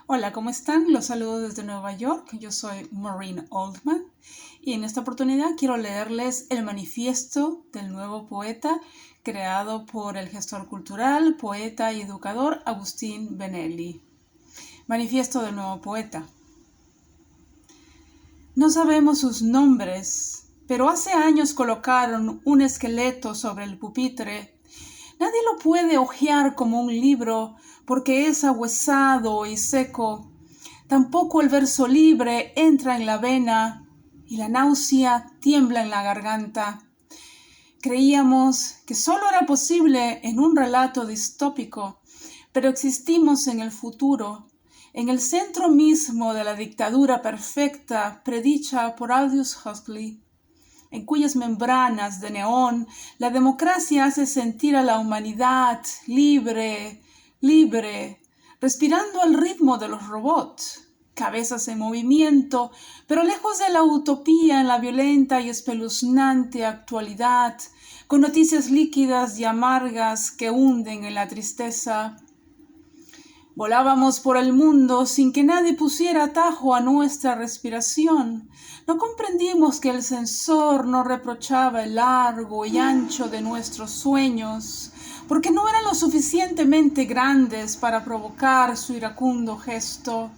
Hola, ¿cómo están? Los saludo desde Nueva York. Yo soy Maureen Oldman y en esta oportunidad quiero leerles el manifiesto del nuevo poeta creado por el gestor cultural, poeta y educador Agustín Benelli. Manifiesto del nuevo poeta. No sabemos sus nombres, pero hace años colocaron un esqueleto sobre el pupitre. Nadie lo puede hojear como un libro porque es ahuesado y seco. Tampoco el verso libre entra en la vena y la náusea tiembla en la garganta. Creíamos que solo era posible en un relato distópico, pero existimos en el futuro, en el centro mismo de la dictadura perfecta predicha por Aldous Huxley, en cuyas membranas de neón la democracia hace sentir a la humanidad libre, respirando al ritmo de los robots, cabezas en movimiento, pero lejos de la utopía en la violenta y espeluznante actualidad, con noticias líquidas y amargas que hunden en la tristeza. Volábamos por el mundo sin que nadie pusiera atajo a nuestra respiración. No comprendimos que el censor no reprochaba el largo y ancho de nuestros sueños, porque no eran lo suficientemente grandes para provocar su iracundo gesto.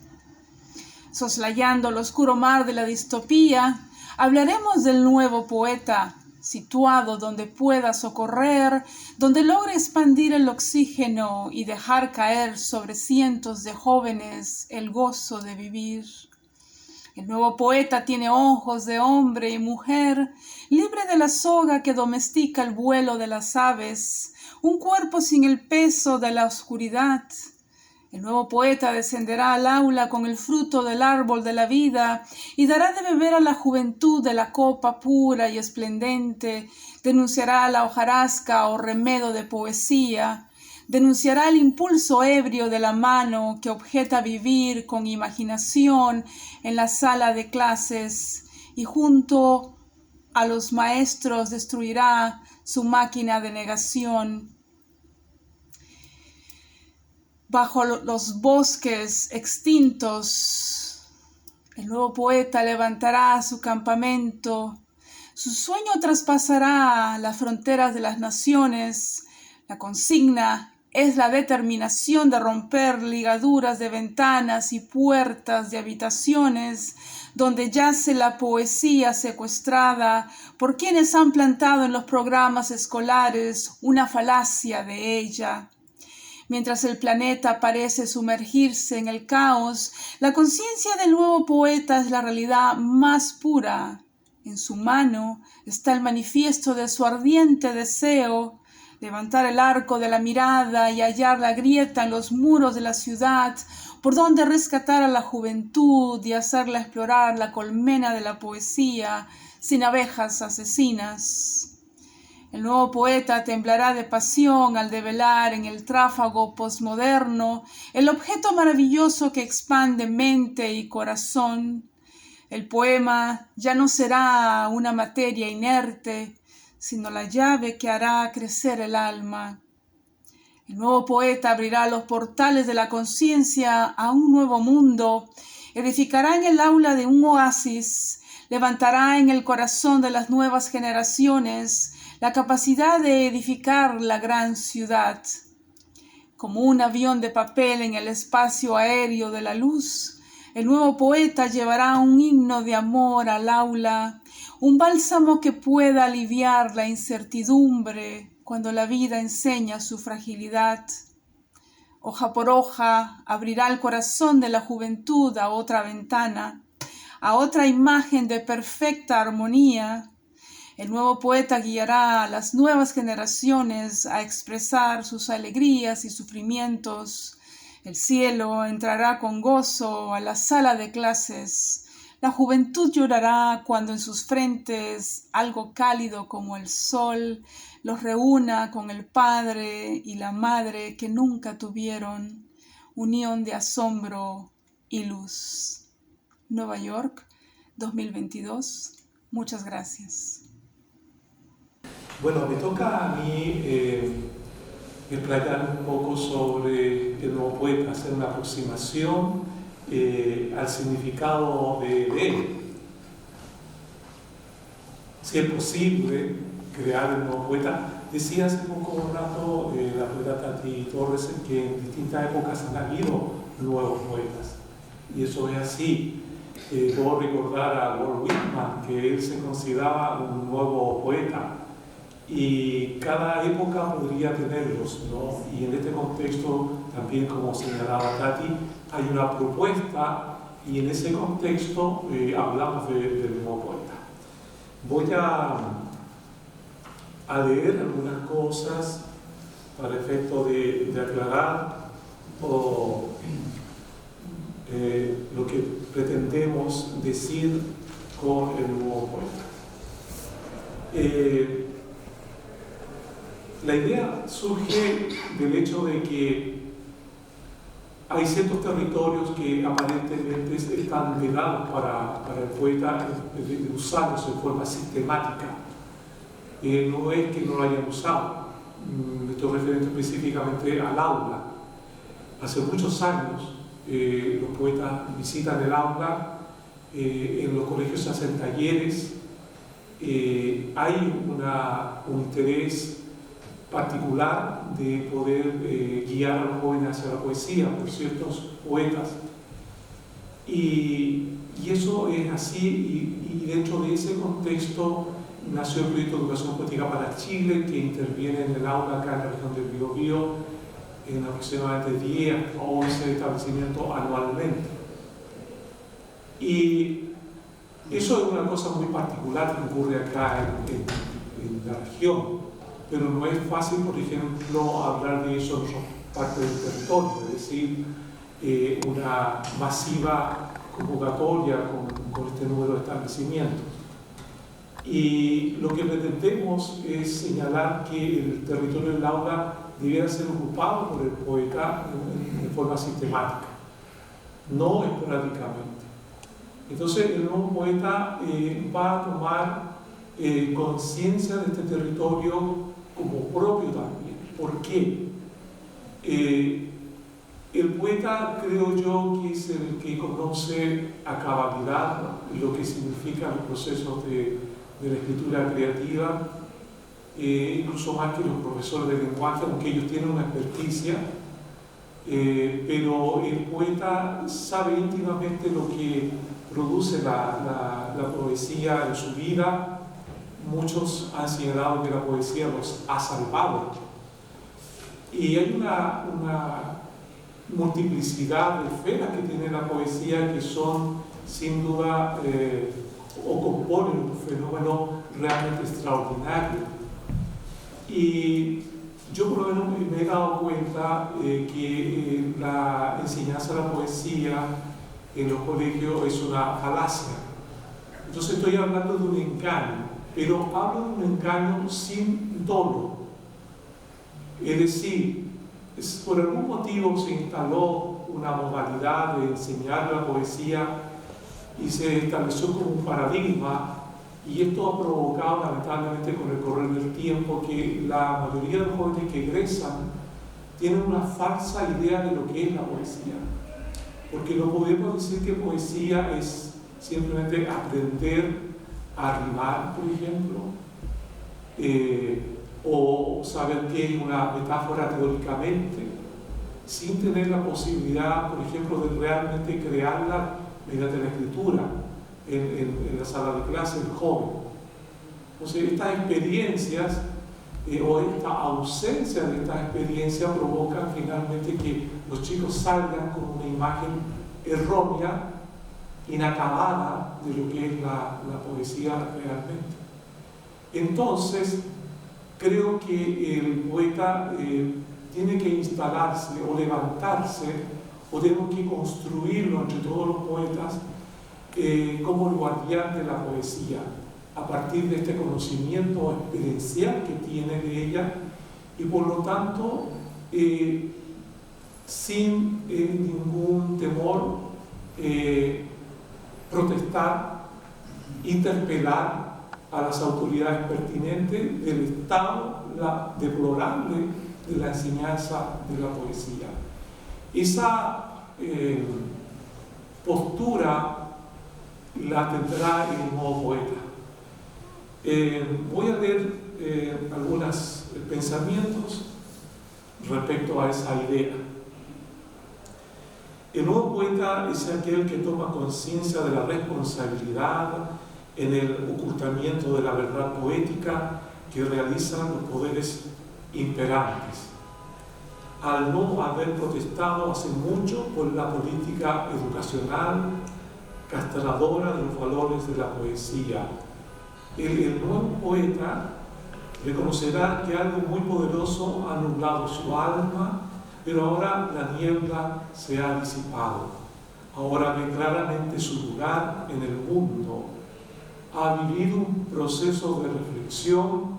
Soslayando el oscuro mar de la distopía, hablaremos del nuevo poeta, situado donde pueda socorrer, donde logre expandir el oxígeno y dejar caer sobre cientos de jóvenes el gozo de vivir. El nuevo poeta tiene ojos de hombre y mujer, libre de la soga que domestica el vuelo de las aves, un cuerpo sin el peso de la oscuridad. El nuevo poeta descenderá al aula con el fruto del árbol de la vida y dará de beber a la juventud de la copa pura y esplendente, denunciará la hojarasca o remedo de poesía, denunciará el impulso ebrio de la mano que objeta vivir con imaginación en la sala de clases y junto a los maestros destruirá su máquina de negación. Bajo los bosques extintos, el nuevo poeta levantará su campamento. Su sueño traspasará las fronteras de las naciones. La consigna es la determinación de romper ligaduras de ventanas y puertas de habitaciones donde yace la poesía secuestrada por quienes han plantado en los programas escolares una falacia de ella. Mientras el planeta parece sumergirse en el caos, la conciencia del nuevo poeta es la realidad más pura. En su mano está el manifiesto de su ardiente deseo, levantar el arco de la mirada y hallar la grieta en los muros de la ciudad, por donde rescatar a la juventud y hacerla explorar la colmena de la poesía sin abejas asesinas. El nuevo poeta temblará de pasión al develar en el tráfago posmoderno el objeto maravilloso que expande mente y corazón. El poema ya no será una materia inerte, sino la llave que hará crecer el alma. El nuevo poeta abrirá los portales de la conciencia a un nuevo mundo, edificará en el aula de un oasis, levantará en el corazón de las nuevas generaciones la capacidad de edificar la gran ciudad. Como un avión de papel en el espacio aéreo de la luz, el nuevo poeta llevará un himno de amor al aula, un bálsamo que pueda aliviar la incertidumbre cuando la vida enseña su fragilidad. Hoja por hoja abrirá el corazón de la juventud a otra ventana, a otra imagen de perfecta armonía. El nuevo poeta guiará a las nuevas generaciones a expresar sus alegrías y sufrimientos. El cielo entrará con gozo a la sala de clases. La juventud llorará cuando en sus frentes algo cálido como el sol los reúna con el padre y la madre que nunca tuvieron. Unión de asombro y luz. Nueva York, 2022. Muchas gracias. Bueno, me toca a mí explayar un poco sobre el nuevo poeta, hacer una aproximación al significado de él. Si es posible crear un nuevo poeta. Decía hace poco un rato la poeta Tati Torres que en distintas épocas han habido nuevos poetas. Y eso es así. Puedo recordar a Walt Whitman, que él se consideraba un nuevo poeta. Y cada época podría tenerlos, ¿no? Y en este contexto, también como señalaba Tati, hay una propuesta y en ese contexto hablamos del nuevo poeta. Voy a leer algunas cosas para efecto de aclarar lo que pretendemos decir con el nuevo poeta. La idea surge del hecho de que hay ciertos territorios que aparentemente están vedados para el poeta de usarlos en forma sistemática. No es que no lo hayan usado, me estoy refiriendo específicamente al aula. Hace muchos años los poetas visitan el aula, en los colegios se hacen talleres, hay un interés particular de poder guiar a los jóvenes hacia la poesía por ciertos poetas. Y eso es así, y dentro de ese contexto nació el proyecto de Educación Poética para Chile, que interviene en el aula acá en la región del Biobío, en aproximadamente 10 o 11 establecimientos anualmente. Y eso es una cosa muy particular que ocurre acá en la región, pero no es fácil, por ejemplo, hablar de eso en otras partes del territorio, es decir, una masiva convocatoria con este número de establecimientos. Y lo que pretendemos es señalar que el territorio del aula debiera ser ocupado por el poeta de forma sistemática, no esporádicamente. Entonces el nuevo poeta va a tomar conciencia de este territorio como propio también. ¿Por qué? El poeta, creo yo, que es el que conoce a cabalidad lo que significan los procesos de la escritura creativa, incluso más que los profesores de lenguaje, aunque ellos tienen una experticia, pero el poeta sabe íntimamente lo que produce la poesía en su vida. Muchos han señalado que la poesía los ha salvado. Y hay una multiplicidad de esferas que tiene la poesía que son, sin duda, o componen un fenómeno realmente extraordinario. Y yo por lo menos me he dado cuenta que la enseñanza de la poesía en los colegios es una falacia. Entonces estoy hablando de un engaño, pero hablo de un engaño sin dolo. Es decir, por algún motivo se instaló una modalidad de enseñar la poesía y se estableció como un paradigma, y esto ha provocado lamentablemente con el correr del tiempo que la mayoría de los jóvenes que egresan tienen una falsa idea de lo que es la poesía, porque no podemos decir que poesía es simplemente aprender a rimar, por ejemplo, o saber qué es una metáfora teóricamente, sin tener la posibilidad, por ejemplo, de realmente crearla mediante la escritura en la sala de clase del joven. Entonces, estas experiencias o esta ausencia de estas experiencias provocan finalmente que los chicos salgan con una imagen errónea, inacabada de lo que es la poesía realmente. Entonces, creo que el poeta tiene que instalarse o levantarse, o tenemos que construirlo entre todos los poetas como el guardián de la poesía, a partir de este conocimiento experiencial que tiene de ella, y por lo tanto sin ningún temor protestar, interpelar a las autoridades pertinentes del estado deplorable de la enseñanza de la poesía. Esa postura la tendrá el nuevo poeta. Voy a leer algunos pensamientos respecto a esa idea. El nuevo poeta es aquel que toma conciencia de la responsabilidad en el ocultamiento de la verdad poética que realizan los poderes imperantes, al no haber protestado hace mucho por la política educacional castradora de los valores de la poesía. El nuevo poeta reconocerá que algo muy poderoso ha nublado su alma, pero ahora la niebla se ha disipado. Ahora ve claramente su lugar en el mundo. Ha vivido un proceso de reflexión,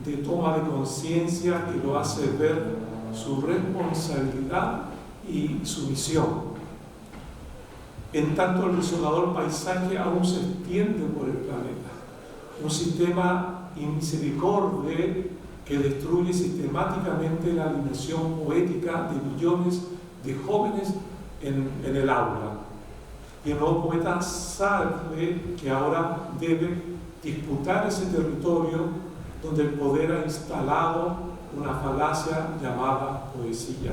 de toma de conciencia que lo hace ver su responsabilidad y su misión. En tanto, el desolador paisaje aún se extiende por el planeta. Un sistema inmisericordia que destruye sistemáticamente la dimensión poética de millones de jóvenes en el aula. Y el nuevo poeta sabe que ahora debe disputar ese territorio donde el poder ha instalado una falacia llamada poesía,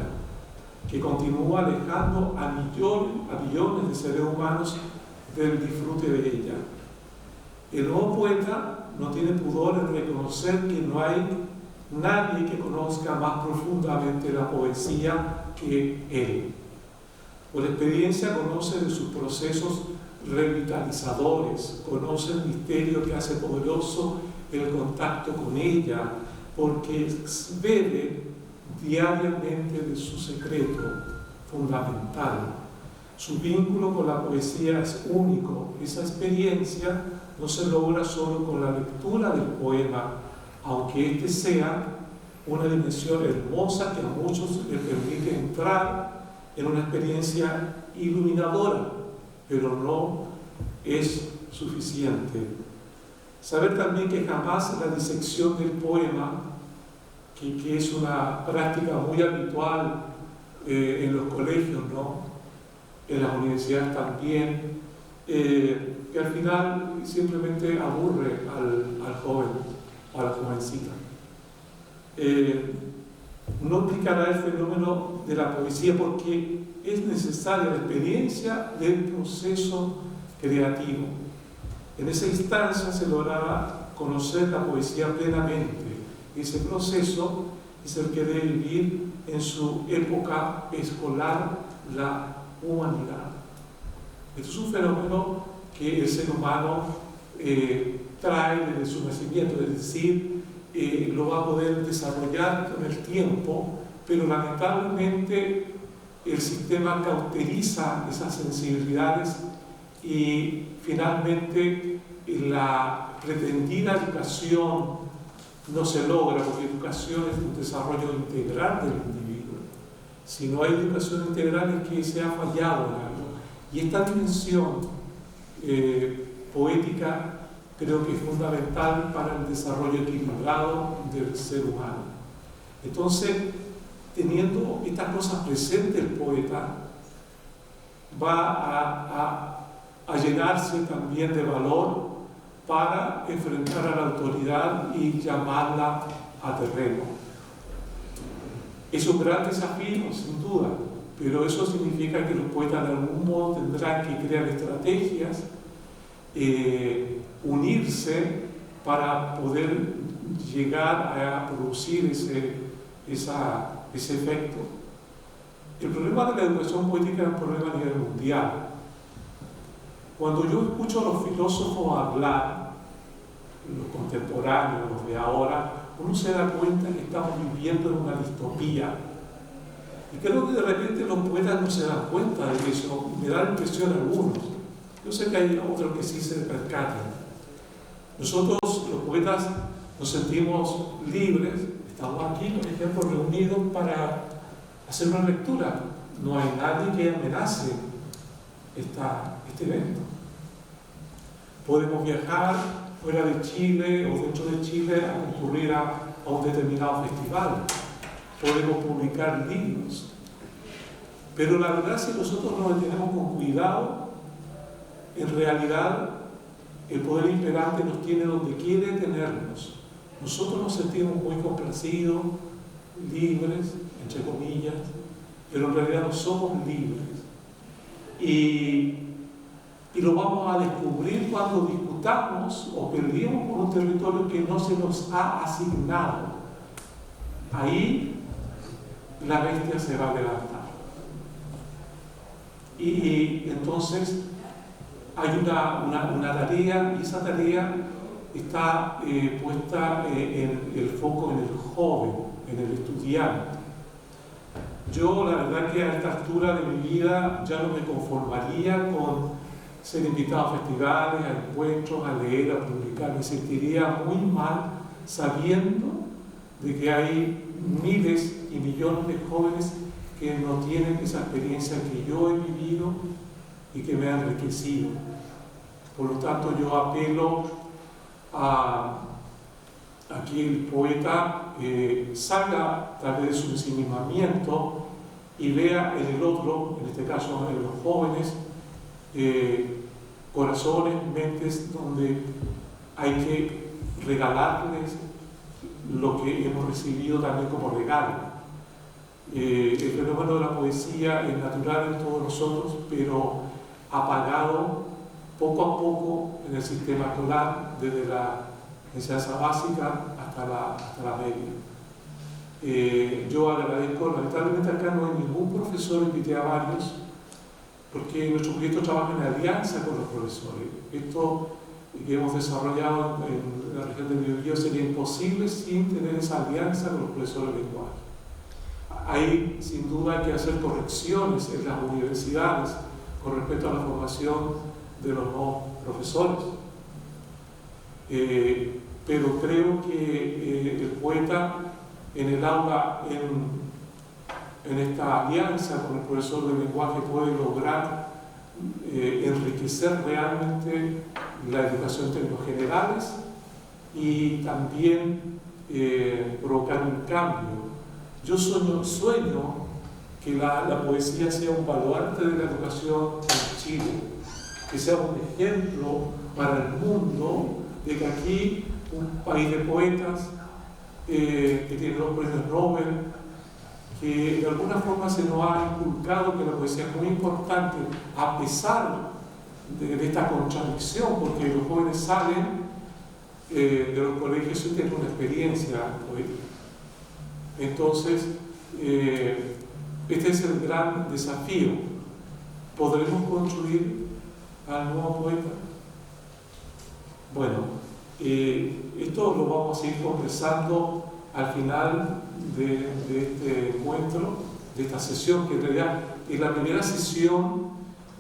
que continúa alejando a millones de seres humanos del disfrute de ella. El nuevo poeta no tiene pudor en reconocer que no hay nadie que conozca más profundamente la poesía que él. Por experiencia conoce de sus procesos revitalizadores, conoce el misterio que hace poderoso el contacto con ella, porque bebe diariamente de su secreto fundamental. Su vínculo con la poesía es único. Esa experiencia no se logra solo con la lectura del poema, aunque este sea una dimensión hermosa que a muchos les permite entrar en una experiencia iluminadora, pero no es suficiente. Saber también que jamás la disección del poema, que es una práctica muy habitual en los colegios, ¿no? En las universidades también, que al final simplemente aburre al joven o a la jovencita. No explicará el fenómeno de la poesía porque es necesaria la experiencia del proceso creativo. En esa instancia se logrará conocer la poesía plenamente. Ese proceso es el que debe vivir en su época escolar la humanidad. Esto es un fenómeno que el ser humano trae desde su nacimiento, es decir, lo va a poder desarrollar con el tiempo, pero lamentablemente el sistema cauteriza esas sensibilidades y finalmente la pretendida educación no se logra, porque educación es un desarrollo integral del individuo. Si no hay educación integral es que se ha fallado en algo. Y esta dimensión poética creo que es fundamental para el desarrollo equilibrado del ser humano. Entonces, teniendo estas cosas presentes, el poeta va a llenarse también de valor para enfrentar a la autoridad y llamarla a terreno. Es un gran desafío, sin duda, pero eso significa que los poetas de algún modo tendrán que crear estrategias, unirse para poder llegar a producir ese efecto. El problema de la educación poética es un problema a nivel mundial. Cuando yo escucho a los filósofos hablar, los contemporáneos, los de ahora, uno se da cuenta que estamos viviendo en una distopía. Y creo que de repente los poetas no se dan cuenta de eso, me da la impresión a algunos. Yo sé que hay otros que sí se percatan. Nosotros, los poetas, nos sentimos libres, estamos aquí, por ejemplo, reunidos para hacer una lectura. No hay nadie que amenace este evento. Podemos viajar fuera de Chile o dentro de Chile a concurrir a un determinado festival. Podemos publicar libros. Pero la verdad, si nosotros nos detenemos con cuidado, en realidad el poder imperante nos tiene donde quiere tenernos. Nosotros nos sentimos muy complacidos, libres, entre comillas, pero en realidad no somos libres. Y lo vamos a descubrir cuando disputamos o perdimos por un territorio que no se nos ha asignado. Ahí la bestia se va a levantar. Y entonces hay una tarea, y esa tarea está puesta el foco en el joven, en el estudiante. Yo, la verdad que a esta altura de mi vida ya no me conformaría con ser invitado a festivales, a encuentros, a leer, a publicar. Me sentiría muy mal sabiendo de que hay miles y millones de jóvenes que no tienen esa experiencia que yo he vivido y que me ha enriquecido. Por lo tanto, yo apelo a que el poeta salga tal vez de su ensimismamiento y vea en el otro, en este caso en los jóvenes, corazones, mentes donde hay que regalarles lo que hemos recibido también como regalo. El fenómeno de la poesía es natural en todos nosotros, pero apagado poco a poco en el sistema escolar, desde la enseñanza básica hasta la media. Yo agradezco, lamentablemente acá no hay ningún profesor, invité a varios, porque nuestro proyecto trabaja en alianza con los profesores. Esto que hemos desarrollado en la región del Biobío sería imposible sin tener esa alianza con los profesores de lenguaje. Hay sin duda que hacer correcciones en las universidades con respecto a la formación de los nuevos profesores. Pero creo que el poeta en el aula, en esta alianza con el profesor de lenguaje, puede lograr enriquecer realmente la educación en términos generales y también provocar un cambio. Yo sueño que la poesía sea un baluarte de la educación en Chile, que sea un ejemplo para el mundo de que aquí, un país de poetas que tiene 2 premios Nobel, que de alguna forma se nos ha inculcado que la poesía es muy importante, a pesar de esta contradicción, porque los jóvenes salen de los colegios y tienen una experiencia poética. Entonces, este es el gran desafío. ¿Podremos construir al nuevo poeta? Bueno, esto lo vamos a seguir conversando al final de este encuentro, de esta sesión, que en realidad es la primera sesión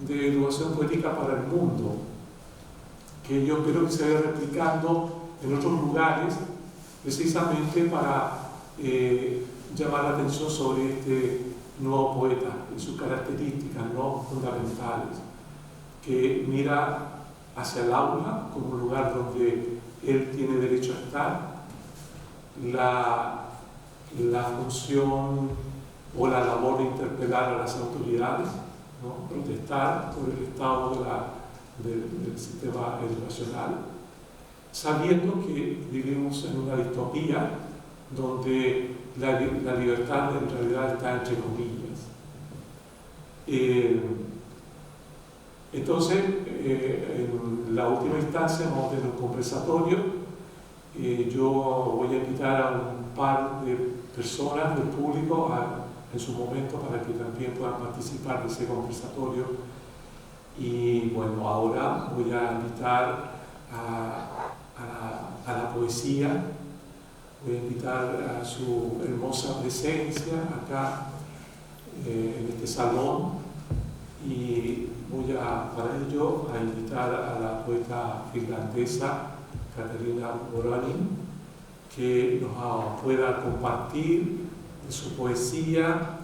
de educación poética para el mundo, que yo espero que se vaya replicando en otros lugares, precisamente para llamar la atención sobre este nuevo poeta y sus características no fundamentales, que mira hacia el aula como un lugar donde él tiene derecho a estar, la función o la labor de interpelar a las autoridades, ¿no? Protestar por el estado del sistema educacional, sabiendo que vivimos en una distopía donde la libertad en realidad está entre comillas. Entonces, en la última instancia vamos a tener un conversatorio. Yo voy a invitar a un par de personas del público en su momento para que también puedan participar de ese conversatorio. Y bueno, ahora voy a invitar a la poesía, voy a invitar a su hermosa presencia acá en este salón, y voy para ello a invitar a la poeta finlandesa Katarina Moranin, que nos pueda compartir de su poesía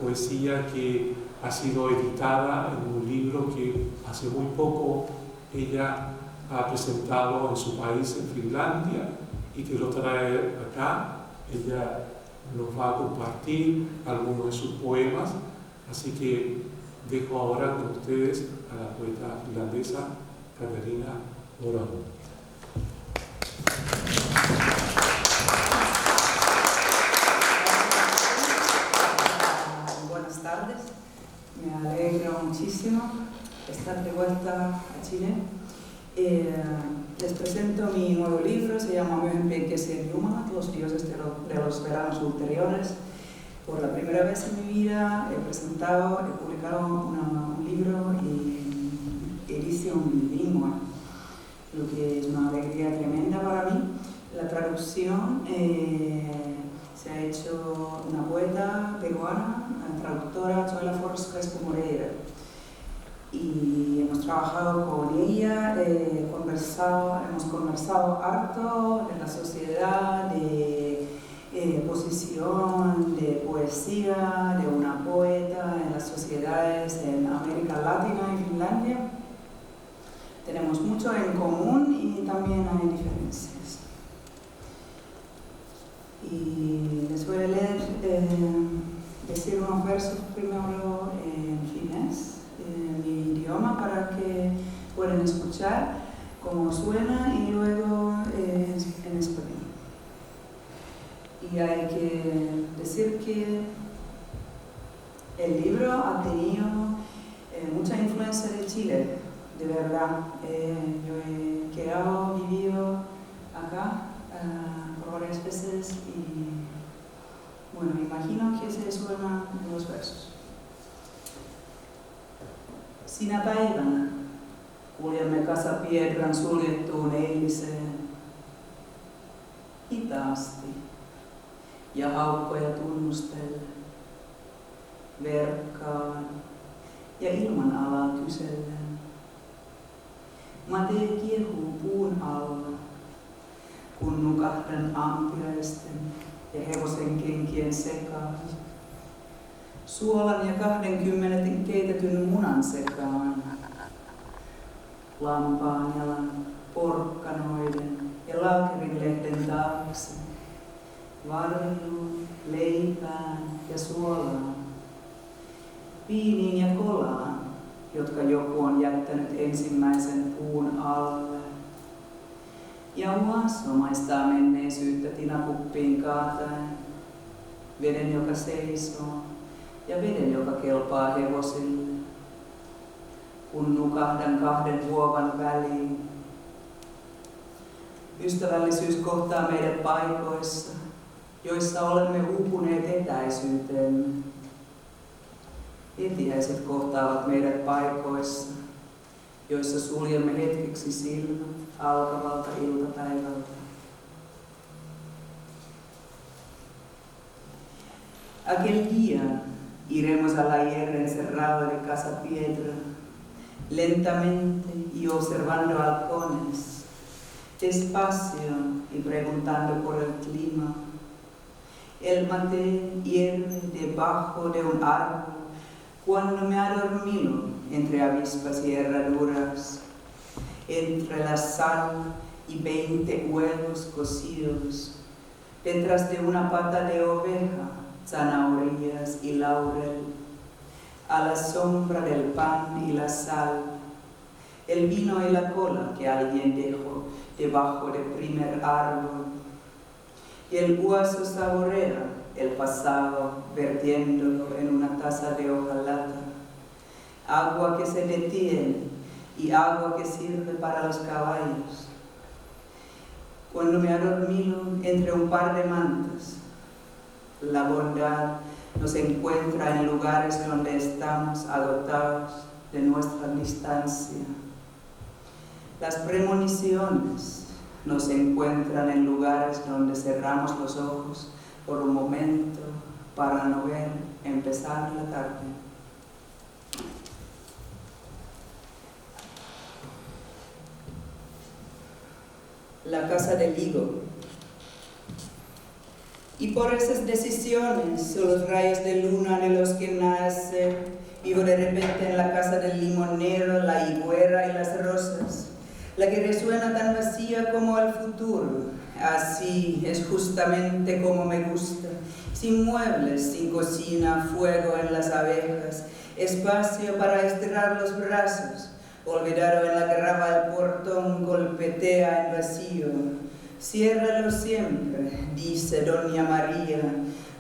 que ha sido editada en un libro que hace muy poco ella ha presentado en su país, en Finlandia, y que lo trae acá. Ella nos va a compartir algunos de sus poemas, así que dejo ahora con ustedes a la poeta finlandesa Caterina Morón. Buenas tardes, me alegro muchísimo estar de vuelta a Chile. Les presento mi nuevo libro, se llama Los dioses de los veranos ulteriores. Por la primera vez en mi vida he publicado un libro en edición bilingüe, lo que es una alegría tremenda para mí. La traducción se ha hecho una poeta peruana, la traductora Choela Force Crespo Moreira. Y hemos trabajado con ella, hemos conversado harto de la sociedad, de posición, de poesía, de una poeta en las sociedades en América Latina y Finlandia. Tenemos mucho en común y también hay diferencias. Y les voy a leer, decir unos versos primero en finés, en mi idioma, para que puedan escuchar cómo suena, y luego en español. Y hay que decir que el libro ha tenido mucha influencia de Chile, de verdad. Yo he quedado, vivido acá por varias veces y bueno, me imagino que se suenan los versos. Sinä päivänä kuljemme Kasapiedran suljettuun eiliseen hitaasti ja haukkoja tunnustellen, verkkaan ja ilmanalaa kysellen. Matee kiehuu puun alla, kun nukahdan ampiaisten ja hevosen kenkien sekaan. Suolan ja 20 keitetyn munan sekaan. Lampaan jalan, porkkanoiden ja laakerilehden taakse. Varjuun, leipään ja suolaan. Viiniin ja kolaan, jotka joku on jättänyt ensimmäisen puun alle. Ja Uasso maistaa menneisyyttä tinakuppiin kaataen. Veden, joka seisoo, ja veden, joka kelpaa hevosille. Kun nukahdan 2 vuovan väliin. Ystävällisyys kohtaa meidät paikoissa, joissa olemme uupuneet etäisyyteemme. Etiäiset kohtaavat meidät paikoissa, joissa suljemme hetkeksi silmät alkavalta iltapäivältä. Aquel día iremos a la hierra encerrada de Casapiedra, lentamente y observando halcones, despacio y preguntando por el clima. El mate hierve debajo de un árbol cuando me ha dormido entre avispas y herraduras, entre la sal y 20 huevos cocidos, detrás de una pata de oveja, zanahorias y laurel, a la sombra del pan y la sal, el vino y la cola que alguien dejó debajo del primer árbol, y el Uasso saborea el pasado vertiéndolo en una taza de hojalata, agua que se detiene y agua que sirve para los caballos. Cuando me ha dormido entre un par de mantas, la bondad nos encuentra en lugares donde estamos agotados de nuestra distancia. Las premoniciones nos encuentran en lugares donde cerramos los ojos por un momento para no ver empezar la tarde. La casa del higo. Y por esas decisiones o los rayos de luna de los que nace, vivo de repente en la casa del limonero, la higuera y las rosas, la que resuena tan vacía como el futuro. Así es justamente como me gusta, sin muebles, sin cocina, fuego en las abejas, espacio para estirar los brazos, Olvidado en la grava el portón golpetea en vacío. Ciérralo siempre, dice Doña María,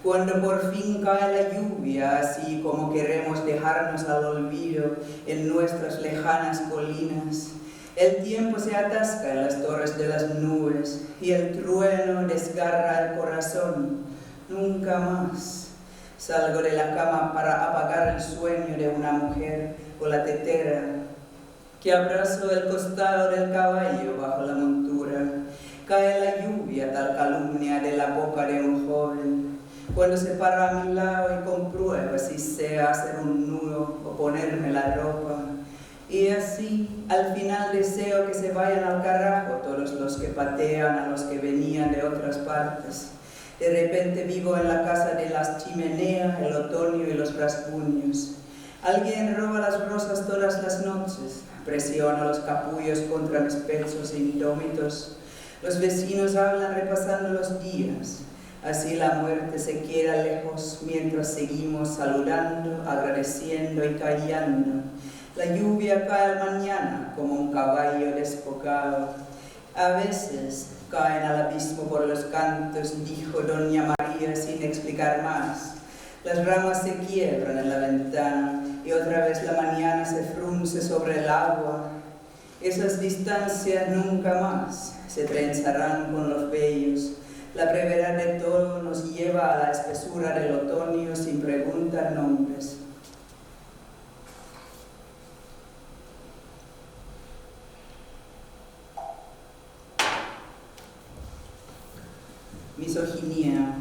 cuando por fin cae la lluvia, así como queremos dejarnos al olvido en nuestras lejanas colinas. El tiempo se atasca en las torres de las nubes y el trueno desgarra el corazón. Nunca más salgo de la cama para apagar el sueño de una mujer o la tetera que abrazó el costado del caballo bajo la montura. Cae la lluvia, tal calumnia de la boca de un joven, cuando se para a mi lado y comprueba si sé hacer un nudo o ponerme la ropa. Y así, al final deseo que se vayan al carajo todos los que patean a los que venían de otras partes. De repente vivo en la casa de las chimeneas, el otoño y los rasguños. Alguien roba las rosas todas las noches, presiona los capullos contra mis pechos indómitos. Los vecinos hablan repasando los días. Así la muerte se queda lejos mientras seguimos saludando, agradeciendo y callando. La lluvia cae al mañana como un caballo desbocado. A veces caen al abismo por los cantos, dijo Doña María sin explicar más. Las ramas se quiebran en la ventana y otra vez la mañana se frunce sobre el agua. Esas distancias nunca más se trenzarán con los vellos. La brevedad de todo nos lleva a la espesura del otoño sin preguntar nombres. Misoginia.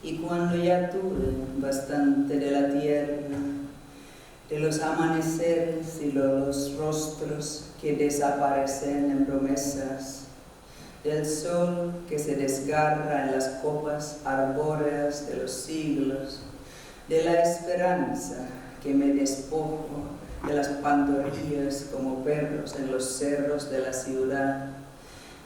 Y cuando ya tuve bastante de la tierra, de los amaneceres y los rostros que desaparecen en promesas, del sol que se desgarra en las copas arbóreas de los siglos, de la esperanza que me despojo de las pantorrillas como perros en los cerros de la ciudad,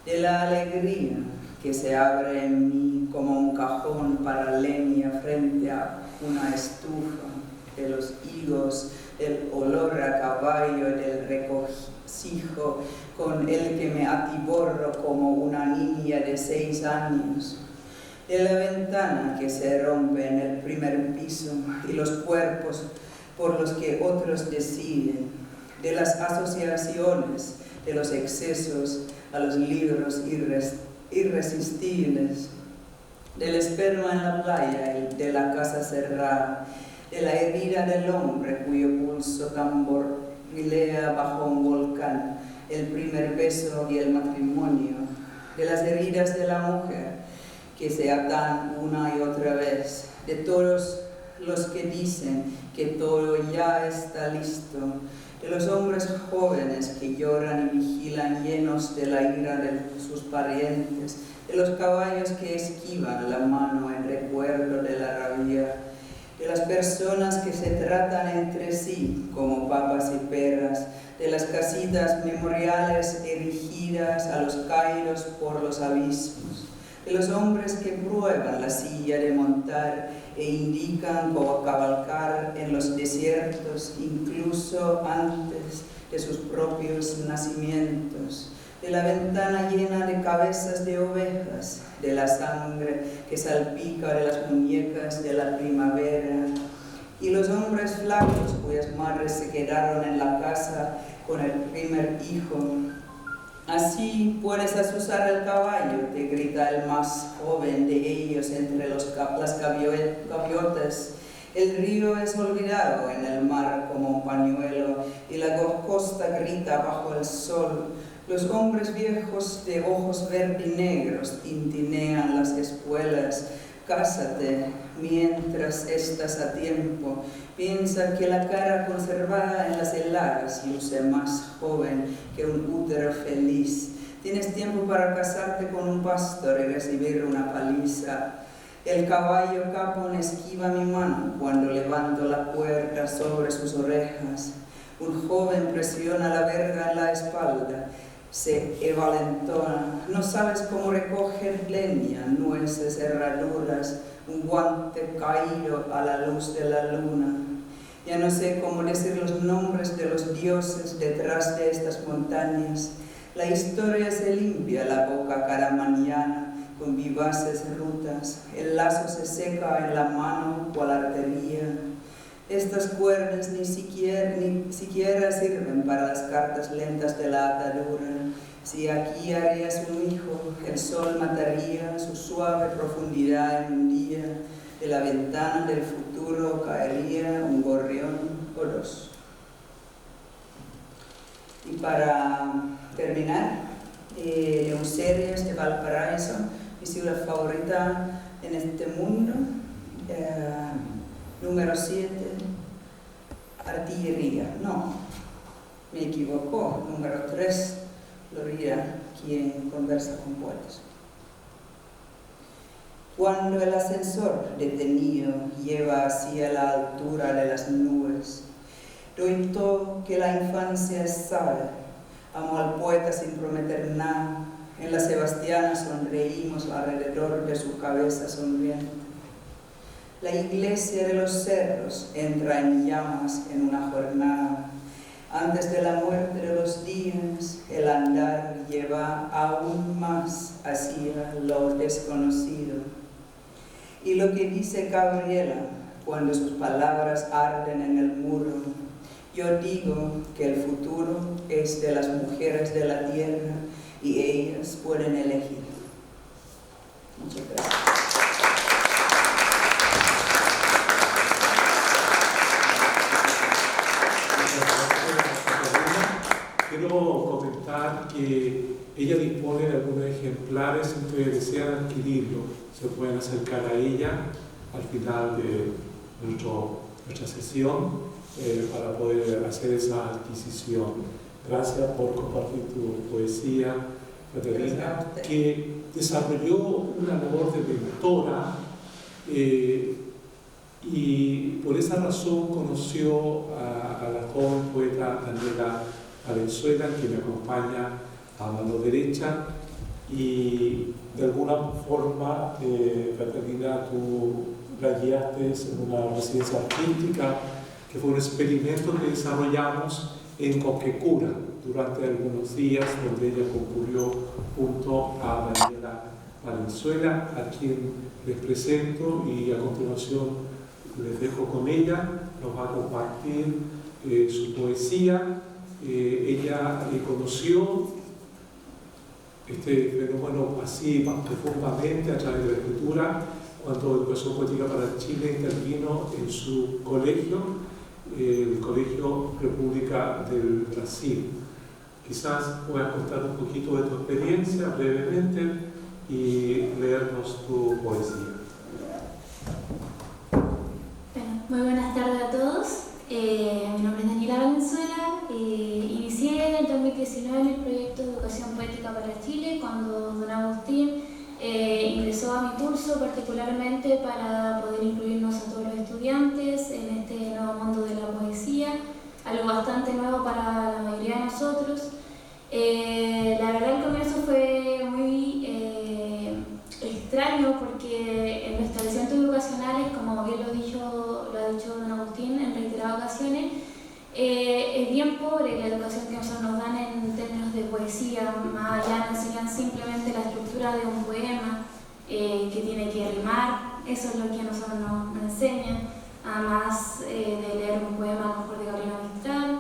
de la alegría que se abre en mí como un cajón para leña frente a una estufa, de los higos, del olor a caballo, del regocijo con el que me atiborro como una niña de 6 años, de la ventana que se rompe en el primer piso y los cuerpos por los que otros deciden, de las asociaciones, de los excesos a los libros irresistibles, del esperma en la playa y de la casa cerrada, de la herida del hombre cuyo pulso tamborilea bajo un volcán, el primer beso y el matrimonio, de las heridas de la mujer que se atan una y otra vez, de todos los que dicen que todo ya está listo, de los hombres jóvenes que lloran y vigilan llenos de la ira de sus parientes, de los caballos que esquivan la mano en recuerdo de la rabia, de las personas que se tratan entre sí como papas y perras, de las casitas memoriales erigidas a los caídos por los abismos, de los hombres que prueban la silla de montar e indican cómo cabalgar en los desiertos incluso antes de sus propios nacimientos, de la ventana llena de cabezas de ovejas, de la sangre que salpica de las muñecas de la primavera, y los hombres flacos cuyas madres se quedaron en la casa con el primer hijo. Así puedes azuzar el caballo, te grita el más joven de ellos entre las gaviotas. El río es olvidado en el mar como un pañuelo y la costa grita bajo el sol. Los hombres viejos de ojos verde y negros tintinean las espuelas. Cásate mientras estás a tiempo. Piensa que la cara conservada en las heladas luce más joven que un útero feliz. Tienes tiempo para casarte con un pastor y recibir una paliza. El caballo capón esquiva mi mano cuando levanto la puerta sobre sus orejas. Un joven presiona la verga en la espalda. Se envalentona, no sabes cómo recoger leña, nueces, herraduras, un guante caído a la luz de la luna. Ya no sé cómo decir los nombres de los dioses detrás de estas montañas. La historia se limpia la boca cada mañana con vivaces rutas. El lazo se seca en la mano cual artería. Estas cuerdas ni siquiera sirven para las cartas lentas de la atadura. Si aquí harías un hijo, el sol mataría su suave profundidad en un día. De la ventana del futuro caería un gorrión o dos. Y para terminar, Leucerias de Valparaíso, mi ciudad favorita en este mundo. Número 7, artillería. No, me equivocó. Número 3, Florida, quien conversa con poetas. Cuando el ascensor detenido lleva hacia la altura de las nubes, doy todo que la infancia sabe. Amo al poeta sin prometer nada. En la Sebastiana sonreímos alrededor de su cabeza sonriente. La iglesia de los cerros entra en llamas en una jornada. Antes de la muerte de los días, el andar lleva aún más hacia lo desconocido. Y lo que dice Gabriela cuando sus palabras arden en el muro, yo digo que el futuro es de las mujeres de la tierra y ellas pueden elegir. Muchas gracias. Quiero comentar que ella dispone de algunos ejemplares, si ustedes desean adquirirlo, se pueden acercar a ella al final de nuestra sesión para poder hacer esa adquisición. Gracias por compartir tu poesía, Caterina, que desarrolló una labor de mentora y por esa razón conoció a la joven poeta Daniela Valenzuela, que me acompaña a mano derecha, y de alguna forma, Caterina, tú la guiaste en una residencia artística, que fue un experimento que desarrollamos en Coquecura durante algunos días, donde ella concurrió junto a Daniela Valenzuela, a quien les presento, y a continuación les dejo con ella. Nos va a compartir su poesía. Ella conoció este fenómeno así más profundamente a través de la escritura cuando Educación Poética para Chile intervino en su colegio, el Colegio República del Brasil. Quizás puedas contar un poquito de tu experiencia brevemente y leernos tu poesía. Bueno, muy buenas tardes a todos. Mi nombre es Daniela Valenzuela. Inicié en el 2019 en el proyecto Educación Poética para Chile cuando don Agustín ingresó a mi curso particularmente para poder incluirnos a todos los estudiantes en este nuevo mundo de la poesía, algo bastante nuevo para la mayoría de nosotros. La verdad el comienzo fue muy extraño porque en los establecimientos educacionales, como bien lo ha dicho don Agustín en reiteradas ocasiones, es bien pobre la educación que nosotros nos dan en términos de poesía. Más allá nos enseñan simplemente la estructura de un poema que tiene que rimar. Eso es lo que a nosotros nos enseñan, además de leer un poema a lo mejor de Gabriela Mistral,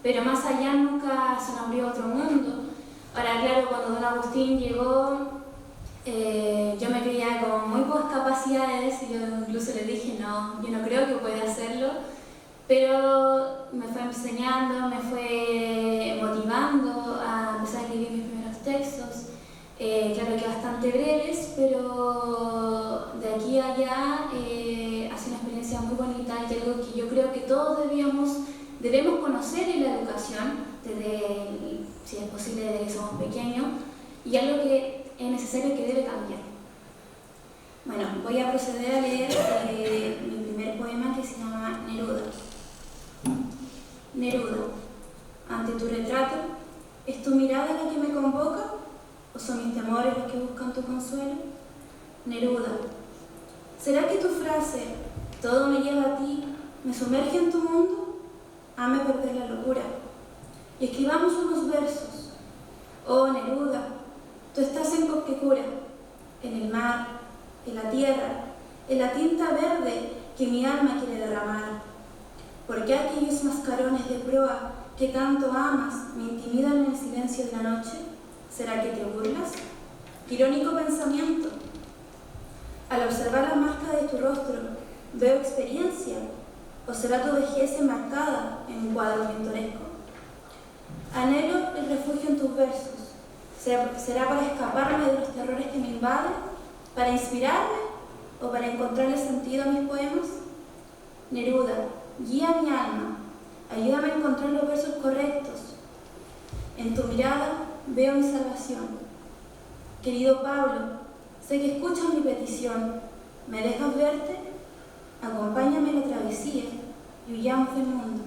pero más allá nunca se nos abrió otro mundo. Ahora claro, cuando don Agustín llegó, yo me creía con muy pocas capacidades y yo incluso le dije, no, yo no creo que pueda hacerlo. Pero me fue enseñando, me fue motivando a empezar a escribir mis primeros textos, claro que bastante breves, pero de aquí a allá ha sido una experiencia muy bonita y algo que yo creo que todos debemos conocer en la educación, si es posible desde que somos pequeños, y algo que es necesario que debe cambiar. Bueno, voy a proceder a leer mi primer poema que se llama Neruda. Neruda, ante tu retrato, ¿es tu mirada la que me convoca o son mis temores los que buscan tu consuelo? Neruda, ¿será que tu frase, todo me lleva a ti, me sumerge en tu mundo, hame perder la locura. Y escribamos unos versos. Oh Neruda, tú estás en Copquecura, en el mar, en la tierra, en la tinta verde que mi alma quiere derramar. ¿Por qué aquellos mascarones de proa que tanto amas me intimidan en el silencio de la noche? ¿Será que te burlas? ¡Qué irónico pensamiento! Al observar la máscara de tu rostro, ¿veo experiencia? ¿O será tu vejez enmarcada en un cuadro pintoresco? Anhelo el refugio en tus versos. ¿Será para escaparme de los terrores que me invaden? ¿Para inspirarme? ¿O para encontrarle sentido a mis poemas? Neruda, guía mi alma. Ayúdame a encontrar los versos correctos. En tu mirada veo mi salvación. Querido Pablo, sé que escuchas mi petición. ¿Me dejas verte? Acompáñame en la travesía y huyamos del mundo.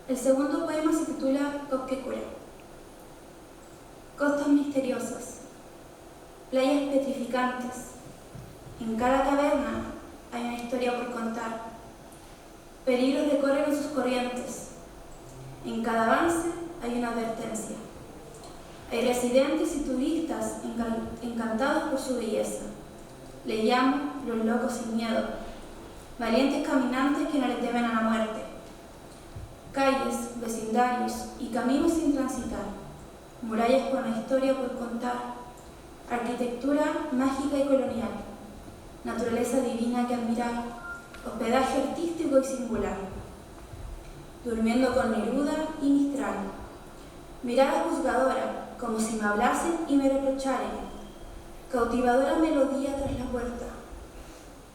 El segundo poema se titula Copquecura. Costas misteriosas, playas petrificantes. En cada caverna hay una historia por contar. Peligros recorren en sus corrientes. En cada avance hay una advertencia. Hay residentes y turistas encantados por su belleza. Le llamo los locos sin miedo, valientes caminantes que no le temen a la muerte. Calles, vecindarios y caminos sin transitar, murallas con una historia por contar, arquitectura mágica y colonial, naturaleza divina que admirar, hospedaje artístico y singular. Durmiendo con Neruda y Mistral, mirada juzgadora, como si me hablasen y me reprocharen, cautivadora melodía tras la puerta,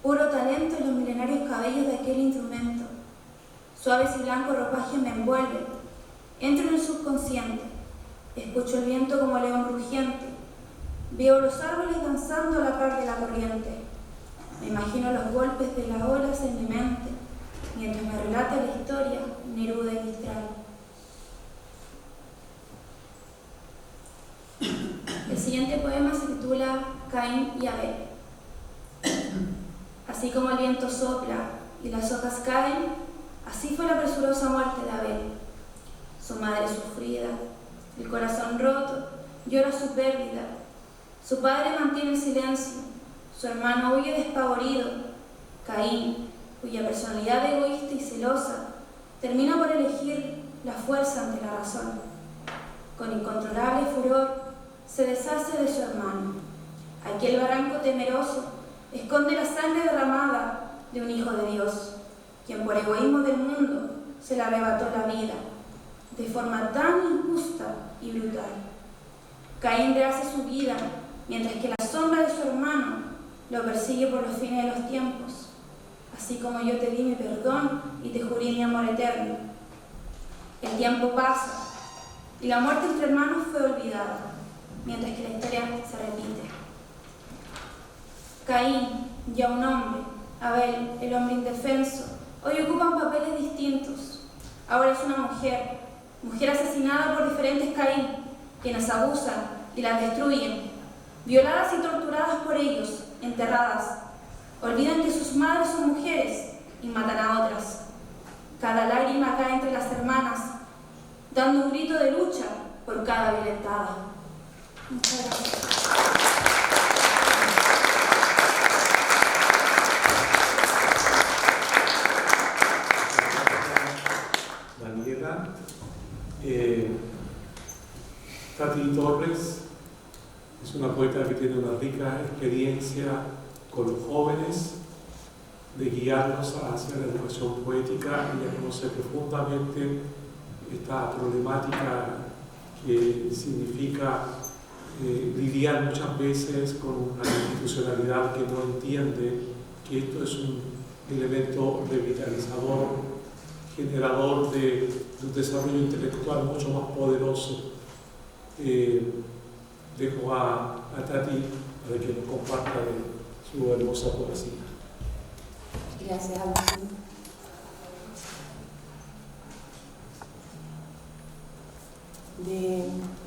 puro talento en los milenarios cabellos de aquel instrumento, suaves y blancos ropajes me envuelven, entro en el subconsciente, escucho el viento como león rugiente, veo los árboles danzando a la par de la corriente, me imagino los golpes de las olas en mi mente, mientras me relata la historia Neruda y Mistral. El siguiente poema se titula Caín y Abel. Así como el viento sopla y las hojas caen, así fue la presurosa muerte de Abel. Su madre sufrida, el corazón roto, llora su pérdida. Su padre mantiene el silencio, su hermano huye despavorido. Caín, cuya personalidad egoísta y celosa, termina por elegir la fuerza ante la razón. Con incontrolable furor, se deshace de su hermano. Aquel barranco temeroso esconde la sangre derramada de un hijo de Dios, quien por egoísmo del mundo se le arrebató la vida, de forma tan injusta y brutal. Caín rehace su vida, mientras que la sombra de su hermano lo persigue por los fines de los tiempos, así como yo te di mi perdón y te juré mi amor eterno. El tiempo pasa, y la muerte entre hermanos fue olvidada, mientras que la historia se repite. Caín, ya un hombre, Abel, el hombre indefenso, hoy ocupan papeles distintos. Ahora es una mujer asesinada por diferentes Caín, quienes abusan y las destruyen, violadas y torturadas por ellos, enterradas. Olvidan que sus madres son mujeres y matan a otras. Cada lágrima cae entre las hermanas, dando un grito de lucha por cada violentada. Muchas gracias. Daniela, Tati Torres es una poeta que tiene una rica experiencia con los jóvenes, de guiarlos hacia la educación poética y a conocer profundamente esta problemática que significa lidiar muchas veces con una institucionalidad que no entiende que esto es un elemento revitalizador, generador de un desarrollo intelectual mucho más poderoso. Dejo a Tati para que nos comparta de su hermosa poesía. Gracias, Agustín.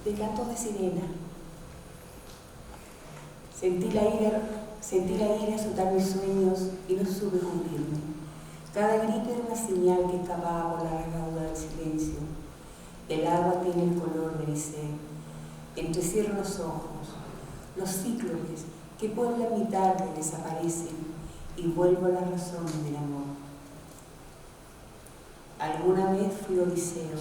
De Cantos de Sirena. Sentí la ira sentí la ira azotar mis sueños y no supe cubrirme. Cada grito era una señal que escapaba por la rasgadura del silencio. El agua tiene el color de mi ser. Entrecierro los ojos, los cíclopes que pueblan mi tarde desaparecen y vuelvo a las razones del amor. Alguna vez fui Odiseo,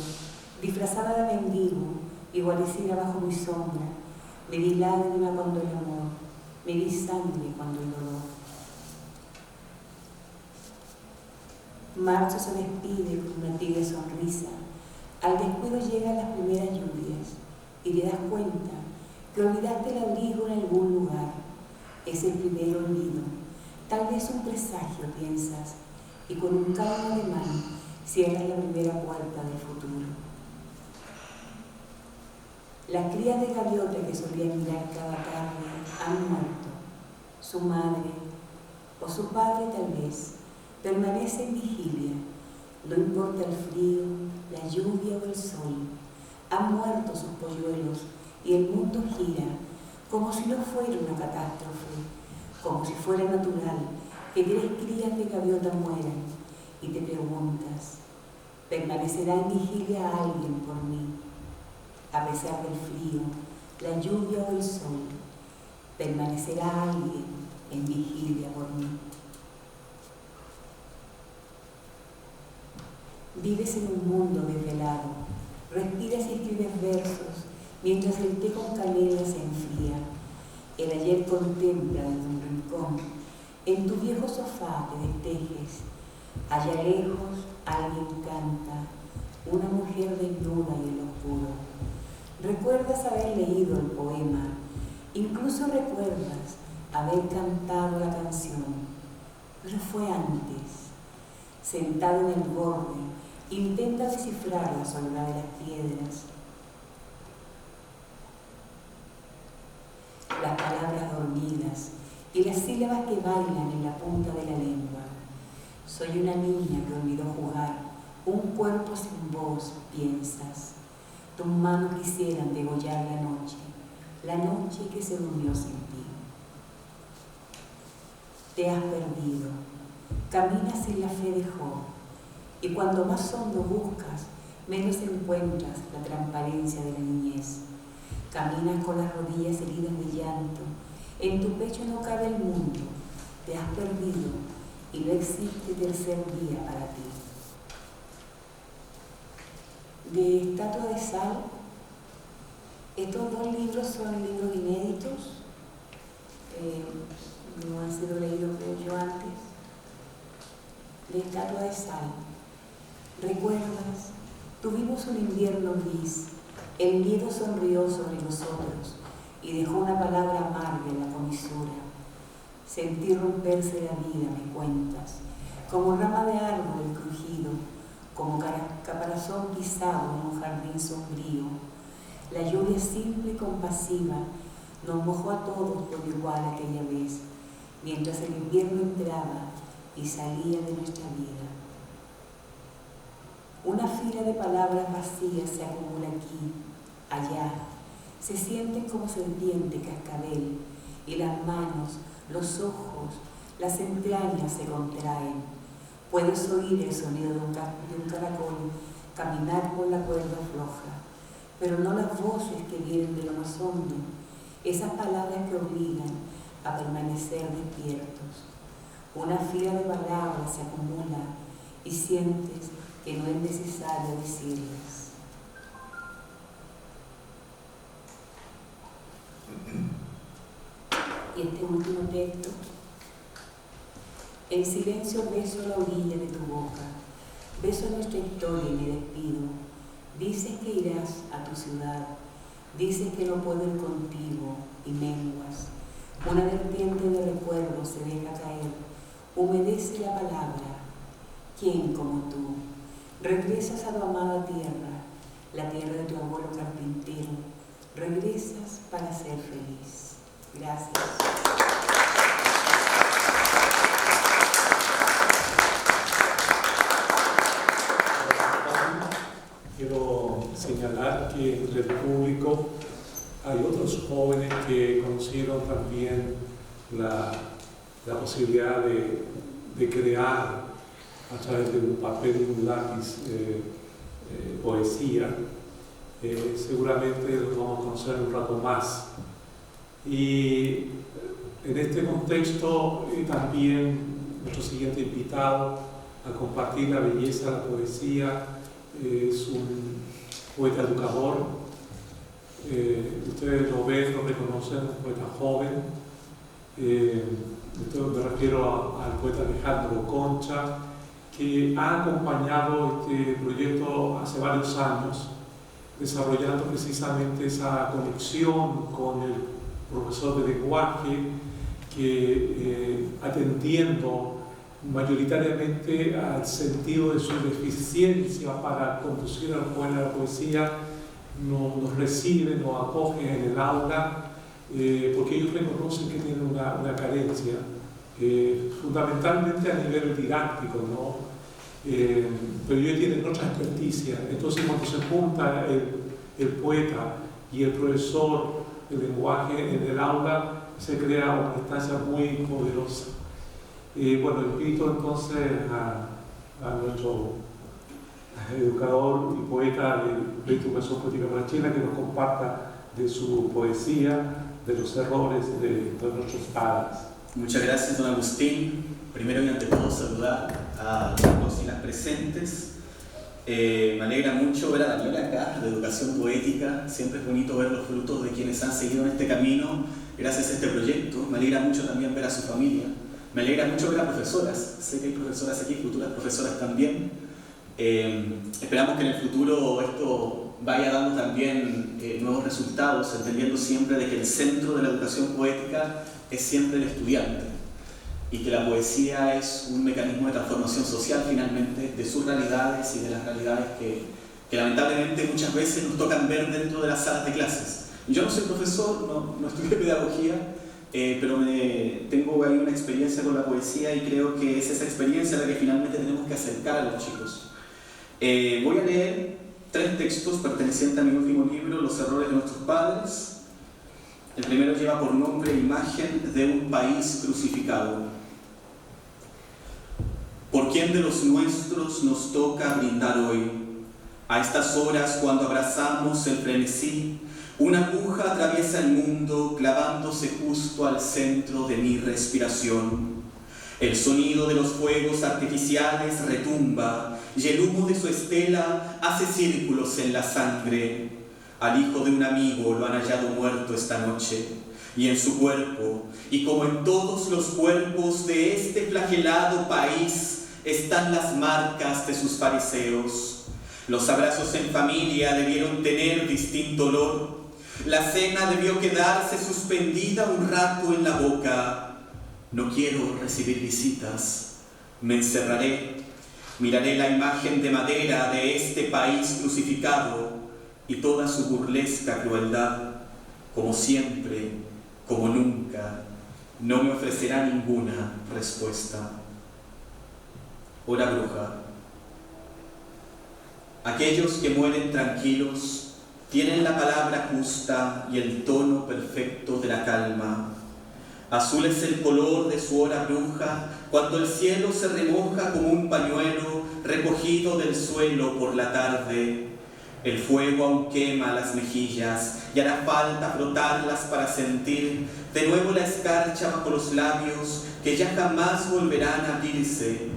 disfrazada de mendigo, y guarecida bajo mi sombra. Me di lágrima cuando el amor, me di sangre cuando el dolor. Marzo se despide con una tibia sonrisa. Al descuido llegan las primeras lluvias y te das cuenta que olvidaste el abrigo en algún lugar. Es el primer olvido, tal vez un presagio, piensas, y con un calmo ademán cierras la primera puerta del futuro. Las crías de gaviota que solían mirar cada tarde han muerto. Su madre o su padre tal vez permanece en vigilia. No importa el frío, la lluvia o el sol. Han muerto sus polluelos y el mundo gira como si no fuera una catástrofe, como si fuera natural que 3 crías de gaviota mueran, y te preguntas, ¿permanecerá en vigilia alguien por mí? A pesar del frío, la lluvia o el sol, ¿permanecerá alguien en vigilia por mí? Vives en un mundo desvelado, respiras y escribes versos, mientras el té con canela se enfría. El ayer contempla desde un rincón, en tu viejo sofá te destejes. Allá lejos alguien canta, una mujer desnuda y en lo oscuro. Recuerdas haber leído el poema, incluso recuerdas haber cantado la canción, pero fue antes. Sentado en el borde, intenta descifrar la soledad de las piedras. Las palabras dormidas y las sílabas que bailan en la punta de la lengua. Soy una niña que olvidó jugar, un cuerpo sin voz, piensas. Tus manos quisieran degollar la noche que se durmió sin ti. Te has perdido, caminas sin la fe de Job, y cuando más hondo buscas, menos encuentras la transparencia de la niñez. Caminas con las rodillas heridas de llanto, en tu pecho no cabe el mundo, te has perdido y no existe tercer día para ti. De Estatua de Sal, estos 2 libros son libros inéditos, no han sido leídos mucho antes. De Estatua de Sal, ¿recuerdas? Tuvimos un invierno gris, el miedo sonrió sobre nosotros y dejó una palabra amarga en la comisura. Sentí romperse la vida, me cuentas, como rama de árbol el crujido, como caparazón pisado en un jardín sombrío. La lluvia simple y compasiva nos mojó a todos por igual aquella vez, mientras el invierno entraba y salía de nuestra vida. Una fila de palabras vacías se acumula aquí, allá, se sienten como serpiente cascabel, y las manos, los ojos, las entrañas se contraen. Puedes oír el sonido de un caracol caminar por la cuerda floja, pero no las voces que vienen de lo más hondo, esas palabras que obligan a permanecer despiertos. Una fila de palabras se acumula y sientes que no es necesario decirlas. Y este último texto: en silencio beso la orilla de tu boca, beso nuestra historia y me despido. Dices que irás a tu ciudad, dices que no puedo ir contigo y menguas. Una vertiente de recuerdos se deja caer, humedece la palabra. ¿Quién como tú? Regresas a tu amada tierra, la tierra de tu abuelo carpintero. Regresas para ser feliz. Gracias. Quiero señalar que entre el público hay otros jóvenes que conocieron también la la posibilidad de crear a través de un papel y un lápiz poesía. Seguramente lo vamos a conocer un rato más. Y en este contexto también nuestro siguiente invitado a compartir la belleza de la poesía es un poeta educador. Ustedes lo ven, lo reconocen, un poeta joven. Me refiero al poeta Alejandro Concha, que ha acompañado este proyecto hace varios años, desarrollando precisamente esa conexión con el profesor de lenguaje, que atendiendo mayoritariamente al sentido de su deficiencia para conducir al poema de la poesía, nos reciben, nos acogen en el aula, porque ellos reconocen que tienen una carencia, fundamentalmente a nivel didáctico, ¿no? Pero ellos tienen otra experticia. Entonces, cuando se junta el poeta y el profesor de lenguaje en el aula, se crea una instancia muy poderosa. Bueno, invito entonces a nuestro educador y poeta del Proyecto Educación Poética para Chile, que nos comparta de su poesía, de los errores de nuestros padres. Muchas gracias, don Agustín. Primero y ante todo saludar a los y las presentes. Me alegra mucho ver a Daniela acá, de Educación Poética. Siempre es bonito ver los frutos de quienes han seguido en este camino gracias a este proyecto. Me alegra mucho también ver a su familia. Me alegra mucho ver a profesoras. Sé que hay profesoras aquí, futuras profesoras también. Esperamos que en el futuro esto vaya dando también nuevos resultados, entendiendo siempre de que el centro de la educación poética es siempre el estudiante y que la poesía es un mecanismo de transformación social finalmente de sus realidades y de las realidades que lamentablemente muchas veces nos tocan ver dentro de las salas de clases. Yo no soy profesor, no estudié pedagogía, pero tengo ahí una experiencia con la poesía y creo que es esa experiencia la que finalmente tenemos que acercar a los chicos. Voy a leer 3 textos pertenecientes a mi último libro, Los errores de nuestros padres. El primero lleva por nombre Imagen de un país crucificado. ¿Por quién de los nuestros nos toca brindar hoy? A estas horas, cuando abrazamos el frenesí, una aguja atraviesa el mundo clavándose justo al centro de mi respiración. El sonido de los fuegos artificiales retumba y el humo de su estela hace círculos en la sangre. Al hijo de un amigo lo han hallado muerto esta noche, y en su cuerpo, y como en todos los cuerpos de este flagelado país, están las marcas de sus fariseos. Los abrazos en familia debieron tener distinto olor. La cena debió quedarse suspendida un rato en la boca. No quiero recibir visitas. Me encerraré. Miraré la imagen de madera de este país crucificado y toda su burlesca crueldad. Como siempre, como nunca, no me ofrecerá ninguna respuesta. Hora bruja. Aquellos que mueren tranquilos tienen la palabra justa y el tono perfecto de la calma. Azul es el color de su hora bruja cuando el cielo se remoja como un pañuelo recogido del suelo por la tarde. El fuego aún quema las mejillas y hará falta frotarlas para sentir de nuevo la escarcha bajo los labios que ya jamás volverán a abrirse.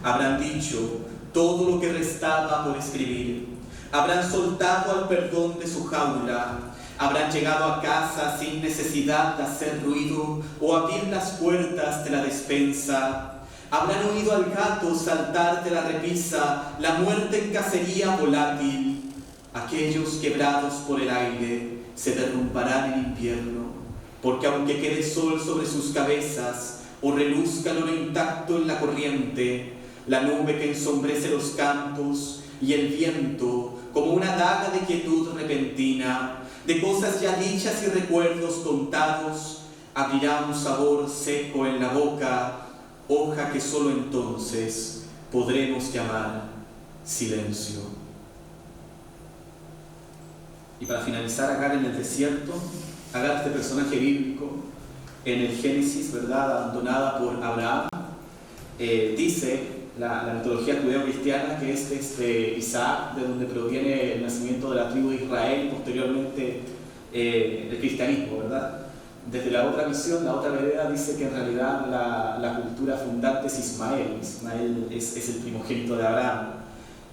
Habrán dicho todo lo que restaba por escribir. Habrán soltado al perdón de su jaula. Habrán llegado a casa sin necesidad de hacer ruido o abrir las puertas de la despensa. Habrán oído al gato saltar de la repisa, la muerte en cacería volátil. Aquellos quebrados por el aire se derrumbarán en invierno, porque aunque quede sol sobre sus cabezas o reluzca el oro intacto en la corriente, la nube que ensombrece los campos y el viento como una daga de quietud repentina, de cosas ya dichas y recuerdos contados, abrirá un sabor seco en la boca, hoja que solo entonces podremos llamar silencio. Y para finalizar, Agar en el desierto, Agar, este personaje bíblico, en el Génesis, ¿verdad?, abandonada por Abraham. Dice la mitología judeo-cristiana que es desde Isaac, de donde proviene el nacimiento de la tribu de Israel, posteriormente el cristianismo, ¿verdad? Desde la otra visión, la otra vereda, dice que en realidad la cultura fundante es Ismael. Ismael es el primogénito de Abraham.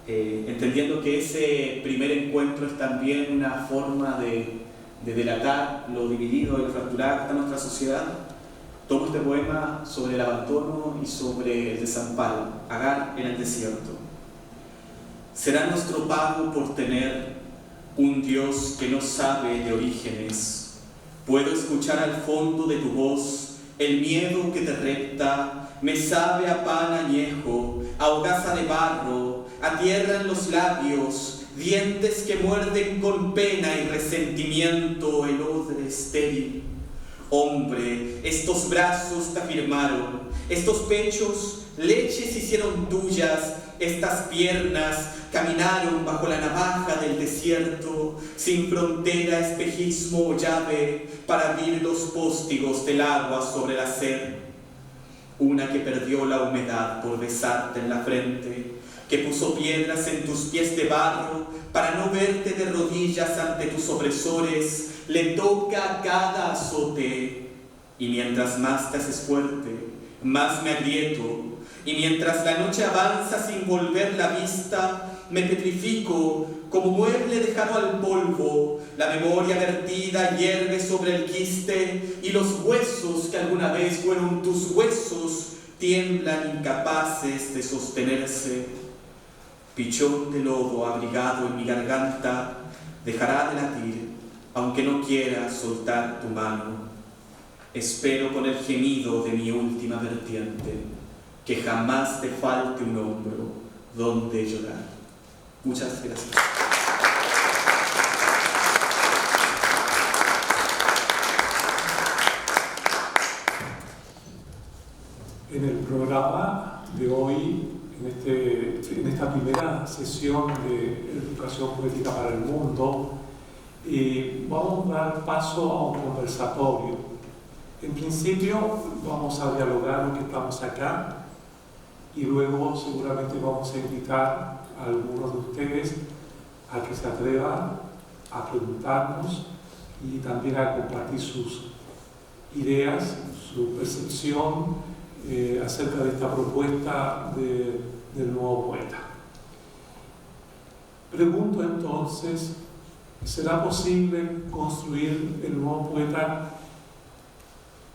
Entendiendo que ese primer encuentro es también una forma de delatar lo dividido y lo fracturado que está nuestra sociedad, tomo este poema sobre el abandono y sobre el desamparo, Agar en el desierto. Será nuestro pago por tener un Dios que no sabe de orígenes. Puedo escuchar al fondo de tu voz el miedo que te repta, me sabe a pan añejo, a hogaza de barro, a tierra en los labios, dientes que muerden con pena y resentimiento el odre estéril. Hombre, estos brazos te afirmaron, estos pechos leches hicieron tuyas, estas piernas caminaron bajo la navaja del desierto, sin frontera, espejismo o llave para abrir los póstigos del agua sobre la sed. Una que perdió la humedad por besarte en la frente, que puso piedras en tus pies de barro para no verte de rodillas ante tus opresores, le toca cada azote. Y mientras más te haces fuerte, más me agrieto, y mientras la noche avanza sin volver la vista, me petrifico como mueble dejado al polvo, la memoria vertida hierve sobre el quiste, y los huesos que alguna vez fueron tus huesos tiemblan incapaces de sostenerse. Pichón de lodo abrigado en mi garganta dejará de latir, aunque no quiera soltar tu mano. Espero con el gemido de mi última vertiente, que jamás te falte un hombro donde llorar. Muchas gracias. En el programa de hoy, en esta primera sesión de Educación Poética para el Mundo, vamos a dar paso a un conversatorio. En principio vamos a dialogar lo que estamos acá y luego seguramente vamos a invitar a algunos de ustedes a que se atrevan a preguntarnos y también a compartir sus ideas, su percepción acerca de esta propuesta del nuevo poeta. Pregunto entonces, ¿será posible construir el nuevo poeta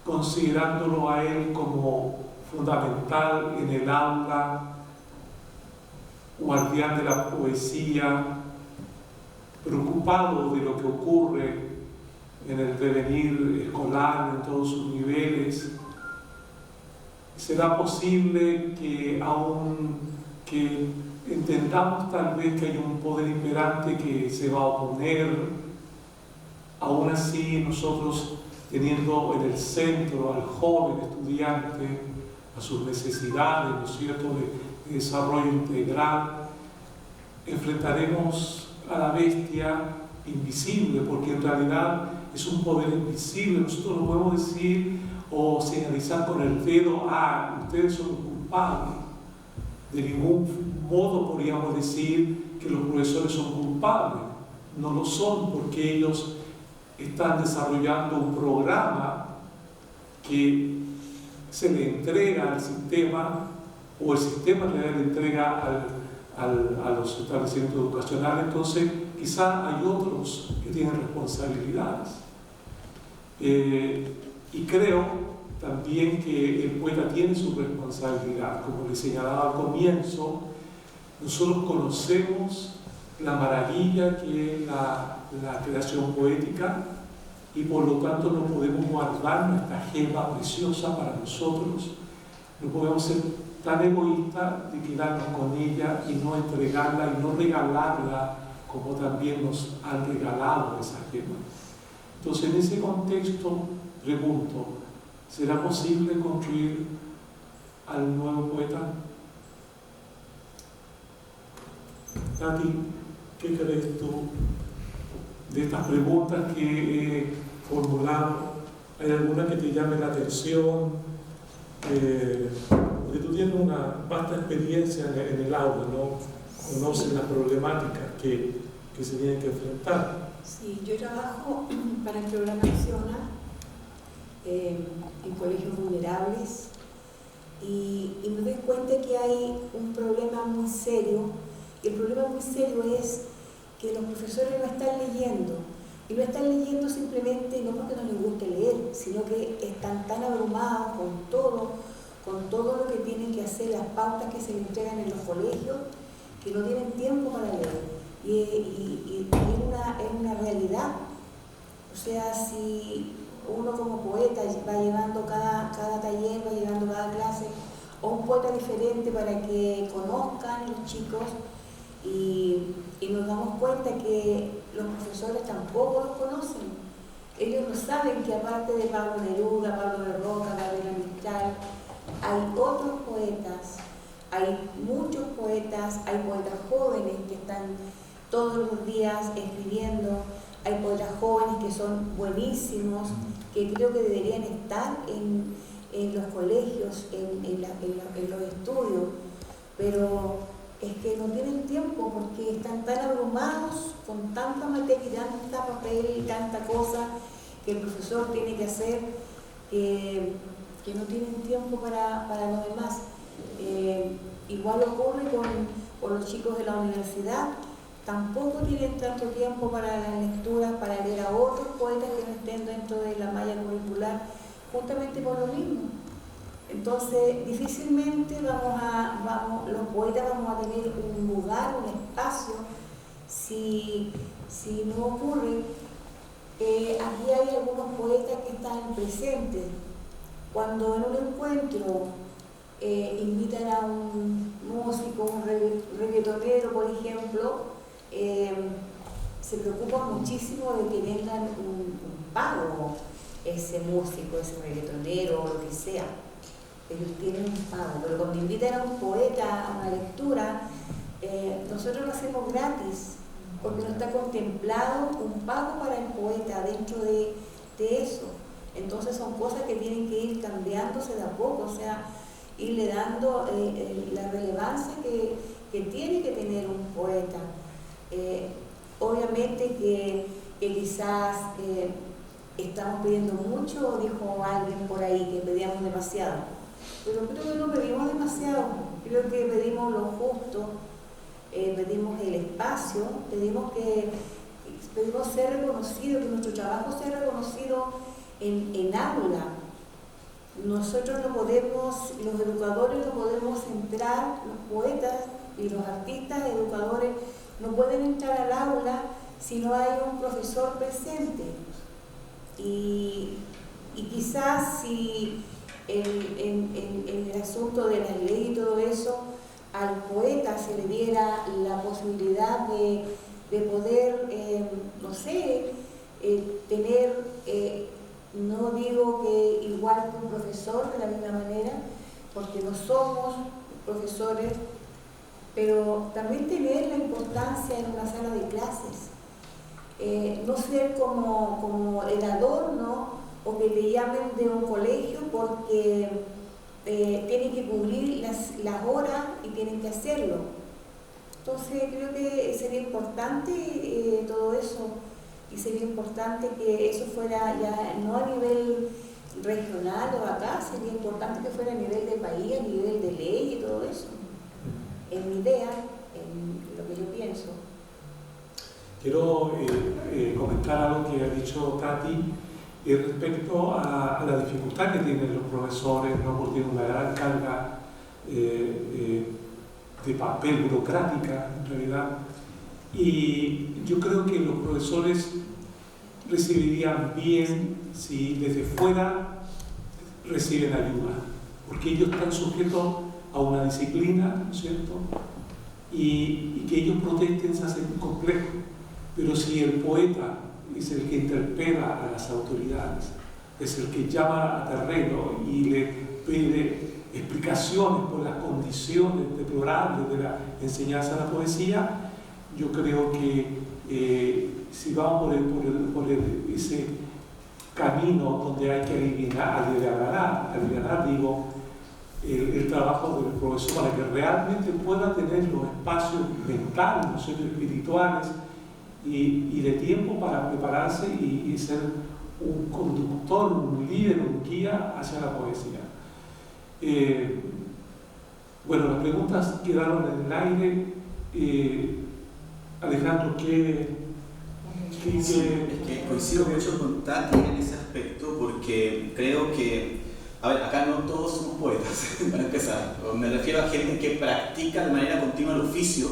considerándolo a él como fundamental en el aula, guardián de la poesía, preocupado de lo que ocurre en el devenir escolar en todos sus niveles? ¿Será posible que entendamos tal vez que hay un poder imperante que se va a oponer? Aún así, nosotros, teniendo en el centro al joven estudiante, a sus necesidades, ¿no es cierto?, de desarrollo integral, enfrentaremos a la bestia invisible, porque en realidad es un poder invisible. Nosotros no podemos decir o señalizar con el dedo, ustedes son los culpables. De ningún modo podríamos decir que los profesores son culpables. No lo son, porque ellos están desarrollando un programa que se le entrega al sistema, o el sistema le entrega a los establecimientos educacionales. Entonces quizá hay otros que tienen responsabilidades. Y creo también que el poeta tiene su responsabilidad. Como les señalaba al comienzo, nosotros conocemos la maravilla que es la creación poética, y por lo tanto no podemos guardar nuestra gema preciosa para nosotros. No podemos ser tan egoístas de quedarnos con ella y no entregarla y no regalarla como también nos han regalado esa gema. Entonces, en ese contexto, pregunto, ¿será posible construir al nuevo poeta? Tati, ¿qué crees tú de estas preguntas que he formulado? ¿Hay alguna que te llame la atención? Porque tú tienes una vasta experiencia en el aula, ¿no? Conoces las problemáticas que se tienen que enfrentar. Sí, yo trabajo para el programa Acciona en colegios vulnerables y me doy cuenta que hay un problema muy serio. Y el problema muy serio es que los profesores no están leyendo. Y no están leyendo simplemente no porque no les guste leer, sino que están tan abrumados con todo lo que tienen que hacer, las pautas que se les entregan en los colegios, que no tienen tiempo para leer. Y es una realidad. O sea, si uno como poeta va llevando cada taller, va llevando cada clase a un poeta diferente para que conozcan los chicos, y nos damos cuenta que los profesores tampoco los conocen. Ellos no saben que aparte de Pablo Neruda, Pablo de Roca, Gabriela Mistral, hay otros poetas, hay muchos poetas, hay poetas jóvenes que están todos los días escribiendo, hay poetas jóvenes que son buenísimos, que creo que deberían estar en los colegios, en los estudios, pero es que no tienen tiempo porque están tan abrumados con tanta materia, tanta papel y tanta cosa que el profesor tiene que hacer, que no tienen tiempo para lo demás. Igual ocurre con los chicos de la universidad, tampoco tienen tanto tiempo para la lectura, para leer a otros poetas que no estén dentro de la malla curricular, justamente por lo mismo. Entonces, difícilmente los poetas vamos a tener un lugar, un espacio, si no ocurre. Aquí hay algunos poetas que están presentes. Cuando en un encuentro invitan a un músico, un reggaetonero, por ejemplo, se preocupan muchísimo de que vengan un pago ese músico, ese reggaetonero o lo que sea. Ellos tienen un pago, pero cuando invitan a un poeta a una lectura, nosotros lo hacemos gratis, porque no está contemplado un pago para el poeta dentro de eso. Entonces son cosas que tienen que ir cambiándose de a poco, o sea, irle dando la relevancia que tiene que tener un poeta. Obviamente que quizás estamos pidiendo mucho, dijo alguien por ahí, que pedíamos demasiado. Pero creo que no pedimos demasiado, creo que pedimos lo justo, pedimos el espacio, pedimos ser reconocidos, que nuestro trabajo sea reconocido en aula. Nosotros no podemos, los educadores no podemos entrar, los poetas y los artistas educadores no pueden entrar al aula si no hay un profesor presente. Y quizás si el asunto de las leyes y todo eso, al poeta se le diera la posibilidad de poder, no sé, tener, no digo que igual que un profesor de la misma manera, porque no somos profesores, pero también tener la importancia en una sala de clases. No ser como el adorno o que le llamen de un colegio porque tienen que cubrir las horas y tienen que hacerlo. Entonces creo que sería importante todo eso, y sería importante que eso fuera ya no a nivel regional o acá, sería importante que fuera a nivel de país, a nivel de ley y todo eso. En mi idea, en lo que yo pienso. Quiero comentar algo que ha dicho Tati respecto a la dificultad que tienen los profesores, ¿no? Porque tienen una gran carga de papel burocrática, en realidad. Y yo creo que los profesores recibirían bien si desde fuera reciben ayuda, porque ellos están sujetos a una disciplina, ¿no es cierto? Y que ellos protesten se hace muy complejo. Pero si el poeta es el que interpela a las autoridades, es el que llama a terreno y le pide explicaciones por las condiciones deplorables de la enseñanza de la poesía, yo creo que si vamos por ese camino donde hay que aliviar digo, el trabajo del profesor para que realmente pueda tener los espacios mentales, los espacios espirituales y de tiempo para prepararse y ser un conductor, un líder, un guía hacia la poesía. Bueno, las preguntas quedaron en el aire. Alejandro, Sí, es que coincido mucho con Tati en ese aspecto, porque creo que, a ver, acá no todos somos poetas, para empezar. Me refiero a gente que practica de manera continua el oficio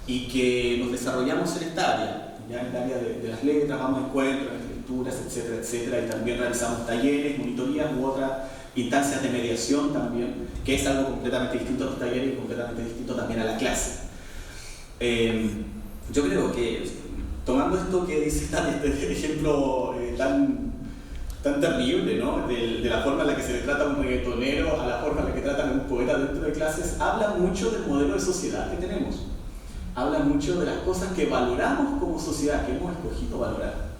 y que nos desarrollamos en esta área, ya en el área de las letras, vamos a encuentros, lecturas, etcétera, etcétera, y también realizamos talleres, monitorías u otras instancias de mediación también, que es algo completamente distinto a los talleres y completamente distinto también a la clase. Yo creo que, tomando esto que dice este ejemplo tan terrible, ¿no? de la forma en la que se le trata a un reggaetonero a la forma en la que tratan a un poeta dentro de clases, habla mucho del modelo de sociedad que tenemos. Habla mucho de las cosas que valoramos como sociedad, que hemos escogido valorar.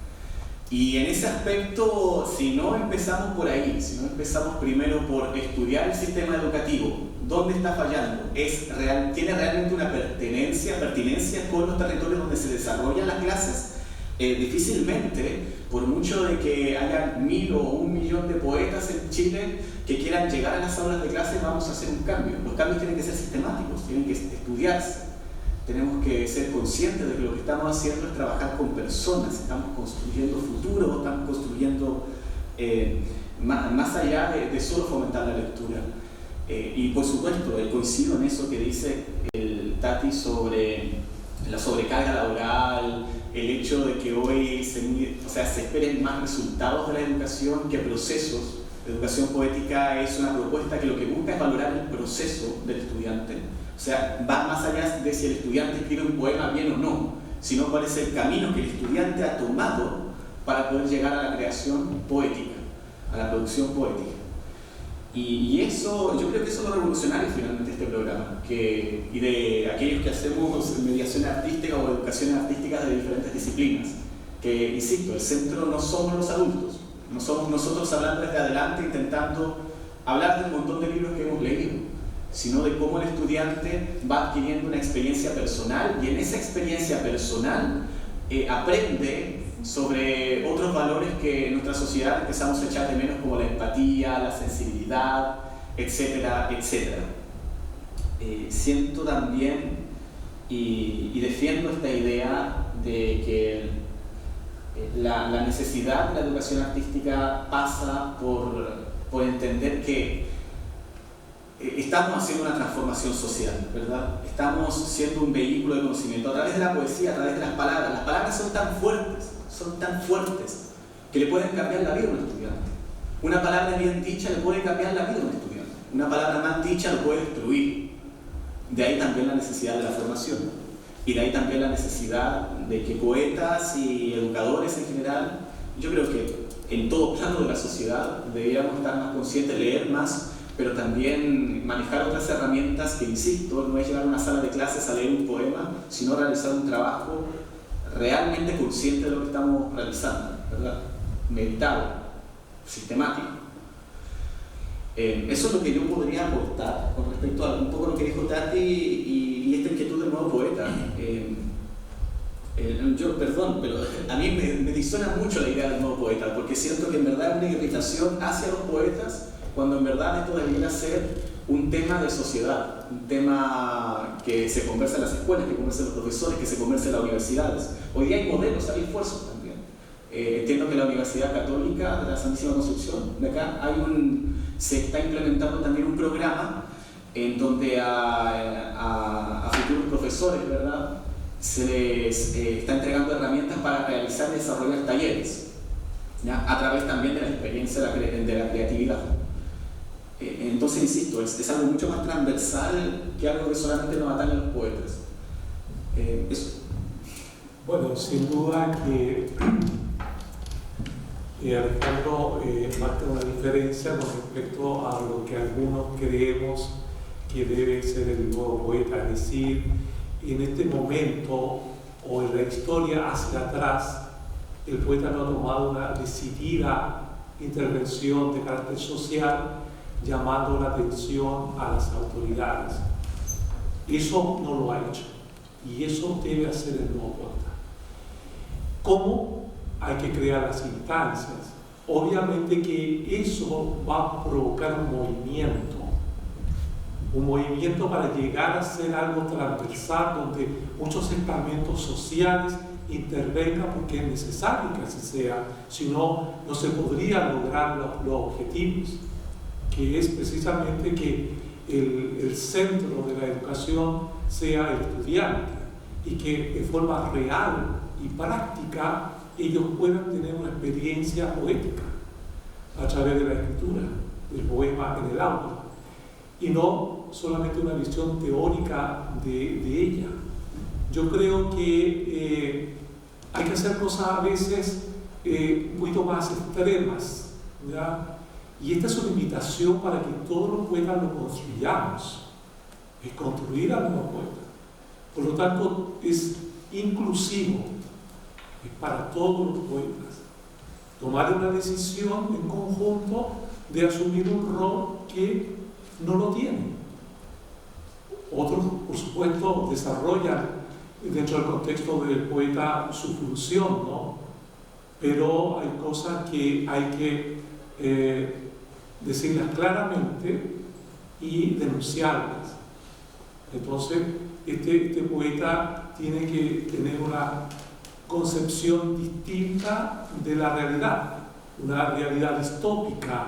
Y en ese aspecto, si no empezamos por ahí, si no empezamos primero por estudiar el sistema educativo, ¿dónde está fallando? ¿Tiene realmente una pertinencia con los territorios donde se desarrollan las clases? Difícilmente, por mucho de que haya 1000 o 1 millón de poetas en Chile que quieran llegar a las aulas de clase, vamos a hacer un cambio. Los cambios tienen que ser sistemáticos, tienen que estudiarse. Tenemos que ser conscientes de que lo que estamos haciendo es trabajar con personas, estamos construyendo futuro, estamos construyendo más allá de solo fomentar la lectura. Y por supuesto, coincido en eso que dice el Tati sobre la sobrecarga laboral, el hecho de que hoy se esperen más resultados de la educación que procesos. La educación poética es una propuesta que lo que busca es valorar el proceso del estudiante. O sea, va más allá de si el estudiante escribe un poema bien o no, sino cuál es el camino que el estudiante ha tomado para poder llegar a la creación poética, a la producción poética. Y eso, yo creo que eso es lo revolucionario finalmente de este programa, y de aquellos que hacemos mediación artística o educación artística de diferentes disciplinas, que, insisto, el centro no somos los adultos, no somos nosotros hablando desde adelante intentando hablar de un montón de libros que hemos leído, sino de cómo el estudiante va adquiriendo una experiencia personal y en esa experiencia personal aprende sobre otros valores que en nuestra sociedad empezamos a echar de menos, como la empatía, la sensibilidad, etcétera, etcétera. Siento también y defiendo esta idea de que la necesidad de la educación artística pasa por entender que estamos haciendo una transformación social, ¿verdad? Estamos siendo un vehículo de conocimiento a través de la poesía, a través de las palabras. Las palabras son tan fuertes que le pueden cambiar la vida a un estudiante. Una palabra bien dicha le puede cambiar la vida a un estudiante. Una palabra mal dicha lo puede destruir. De ahí también la necesidad de la formación. Y de ahí también la necesidad de que poetas y educadores en general, yo creo que en todo plano de la sociedad deberíamos estar más conscientes, leer más, pero también manejar otras herramientas que, insisto, no es llegar a una sala de clases a leer un poema, sino realizar un trabajo realmente consciente de lo que estamos realizando, ¿verdad? Meditado, sistemático. Eso es lo que yo podría aportar con respecto a un poco lo que dijo Tati y esta inquietud del nuevo poeta. Perdón, pero a mí me disuena mucho la idea del nuevo poeta, porque siento que en verdad es una irritación hacia los poetas, cuando en verdad esto debería ser un tema de sociedad, un tema que se conversa en las escuelas, que conversa en los profesores, que se conversa en las universidades. Hoy día hay modelos, hay esfuerzos también. Entiendo que la Universidad Católica de la Santísima Concepción, de acá, se está implementando también un programa en donde a futuros profesores, ¿verdad?, se les está entregando herramientas para realizar y desarrollar talleres, ¿ya?, a través también de la experiencia de la creatividad. Entonces, insisto, es algo mucho más transversal que algo que solamente nos atañe a los poetas. Eso. Bueno, sin duda que Alejandro marca una diferencia con respecto a lo que algunos creemos que debe ser el nuevo poeta, es decir, en este momento o en la historia hacia atrás, el poeta no ha tomado una decidida intervención de carácter social llamando la atención a las autoridades. Eso no lo ha hecho y eso debe hacer el nuevo poeta. ¿Cómo? Hay que crear las instancias. Obviamente que eso va a provocar un movimiento para llegar a ser algo transversal donde muchos estamentos sociales intervengan porque es necesario que así sea, si no, no se podría lograr los objetivos, que es precisamente que el centro de la educación sea el estudiante y que de forma real y práctica ellos puedan tener una experiencia poética a través de la escritura, del poema en el aula, y no solamente una visión teórica de ella. Yo creo que hay que hacer cosas a veces un poquito más extremas, ¿ya? Y esta es una invitación para que todos los poetas lo construyamos, es construir a los poetas. Por lo tanto, es inclusivo, es para todos los poetas. Tomar una decisión en conjunto de asumir un rol que no lo tienen. Otros, por supuesto, desarrollan dentro del contexto del poeta su función, ¿no? Pero hay cosas que hay que decirlas claramente y denunciarlas. Entonces, este poeta tiene que tener una concepción distinta de la realidad, una realidad distópica,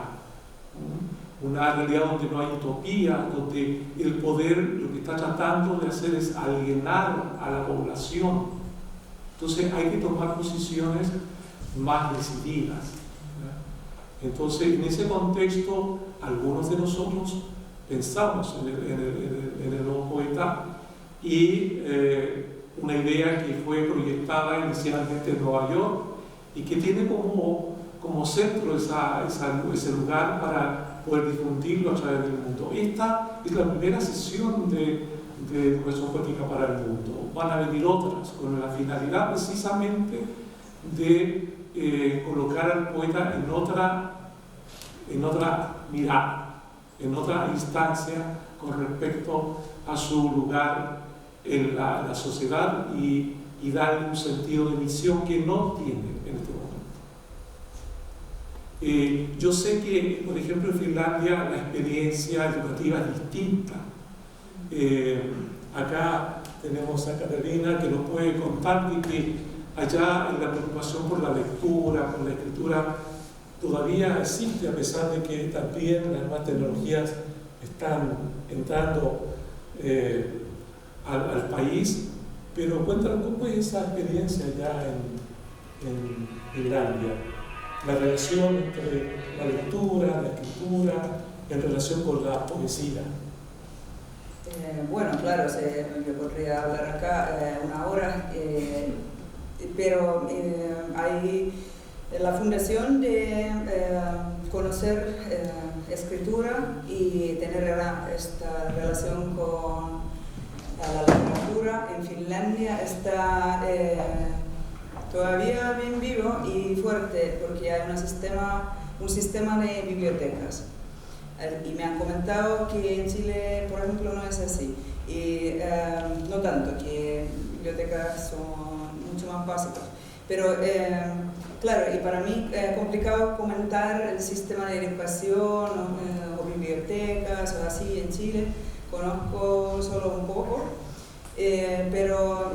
una realidad donde no hay utopía, donde el poder lo que está tratando de hacer es alienar a la población. Entonces hay que tomar posiciones más decididas, ¿verdad? Entonces, en ese contexto, algunos de nosotros pensamos en el nuevo poeta y una idea que fue proyectada inicialmente en Nueva York y que tiene como centro ese lugar para poder difundirlo a través del mundo. Esta es la primera sesión de educación poética para el mundo. Van a venir otras con la finalidad precisamente de colocar al poeta en otra mirada, en otra instancia con respecto a su lugar en la sociedad y darle un sentido de misión que no tiene en este momento. Yo sé que, por ejemplo, en Finlandia la experiencia educativa es distinta. Acá tenemos a Catalina que nos puede contar de que allá la preocupación por la lectura, por la escritura, todavía existe, a pesar de que también las nuevas tecnologías están entrando al país. Pero cuéntanos cómo es esa experiencia allá en Finlandia, la relación entre la lectura, la escritura, en relación con la poesía. Bueno, claro, yo podría hablar acá una hora, pero hay la fundación de conocer escritura y tener esta relación con la literatura en Finlandia está todavía bien vivo y fuerte porque hay un sistema de bibliotecas. Y me han comentado que en Chile, por ejemplo, no es así. Y no tanto, que bibliotecas son mucho más básicas. Pero, claro, y para mí es complicado comentar el sistema de educación o bibliotecas o así en Chile. Conozco solo un poco, pero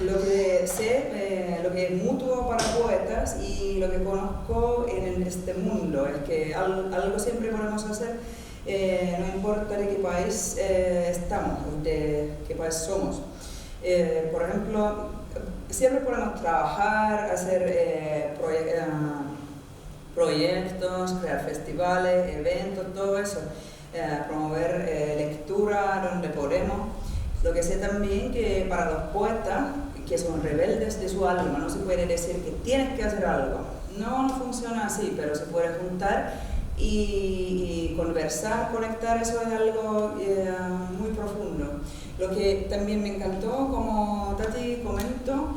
lo que sé, lo que es mutuo para poetas y lo que conozco en este mundo es que algo siempre podemos hacer, no importa de qué país estamos, de qué país somos. Por ejemplo, siempre podemos trabajar, hacer proyectos, crear festivales, eventos, todo eso. Promover lectura donde podemos. Lo que sé también que para los poetas que son rebeldes de su alma no se puede decir que tienes que hacer algo. No funciona así, pero se puede juntar y conversar, conectar. Eso es algo muy profundo. Lo que también me encantó, como Tati comentó,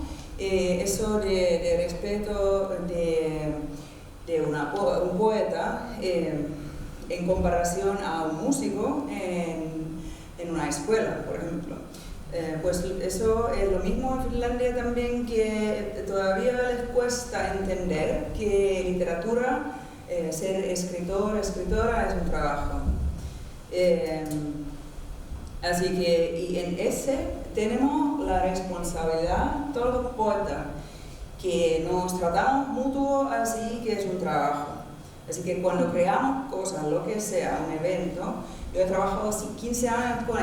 eso de respeto de un poeta en comparación a un músico en una escuela, por ejemplo. Pues eso es lo mismo en Finlandia también, que todavía les cuesta entender que literatura, ser escritor, escritora es un trabajo. Así que y en ese tenemos la responsabilidad, todos los poetas, que nos tratamos mutuo así, que es un trabajo. Así que cuando creamos cosas, lo que sea, un evento, yo he trabajado 15 años con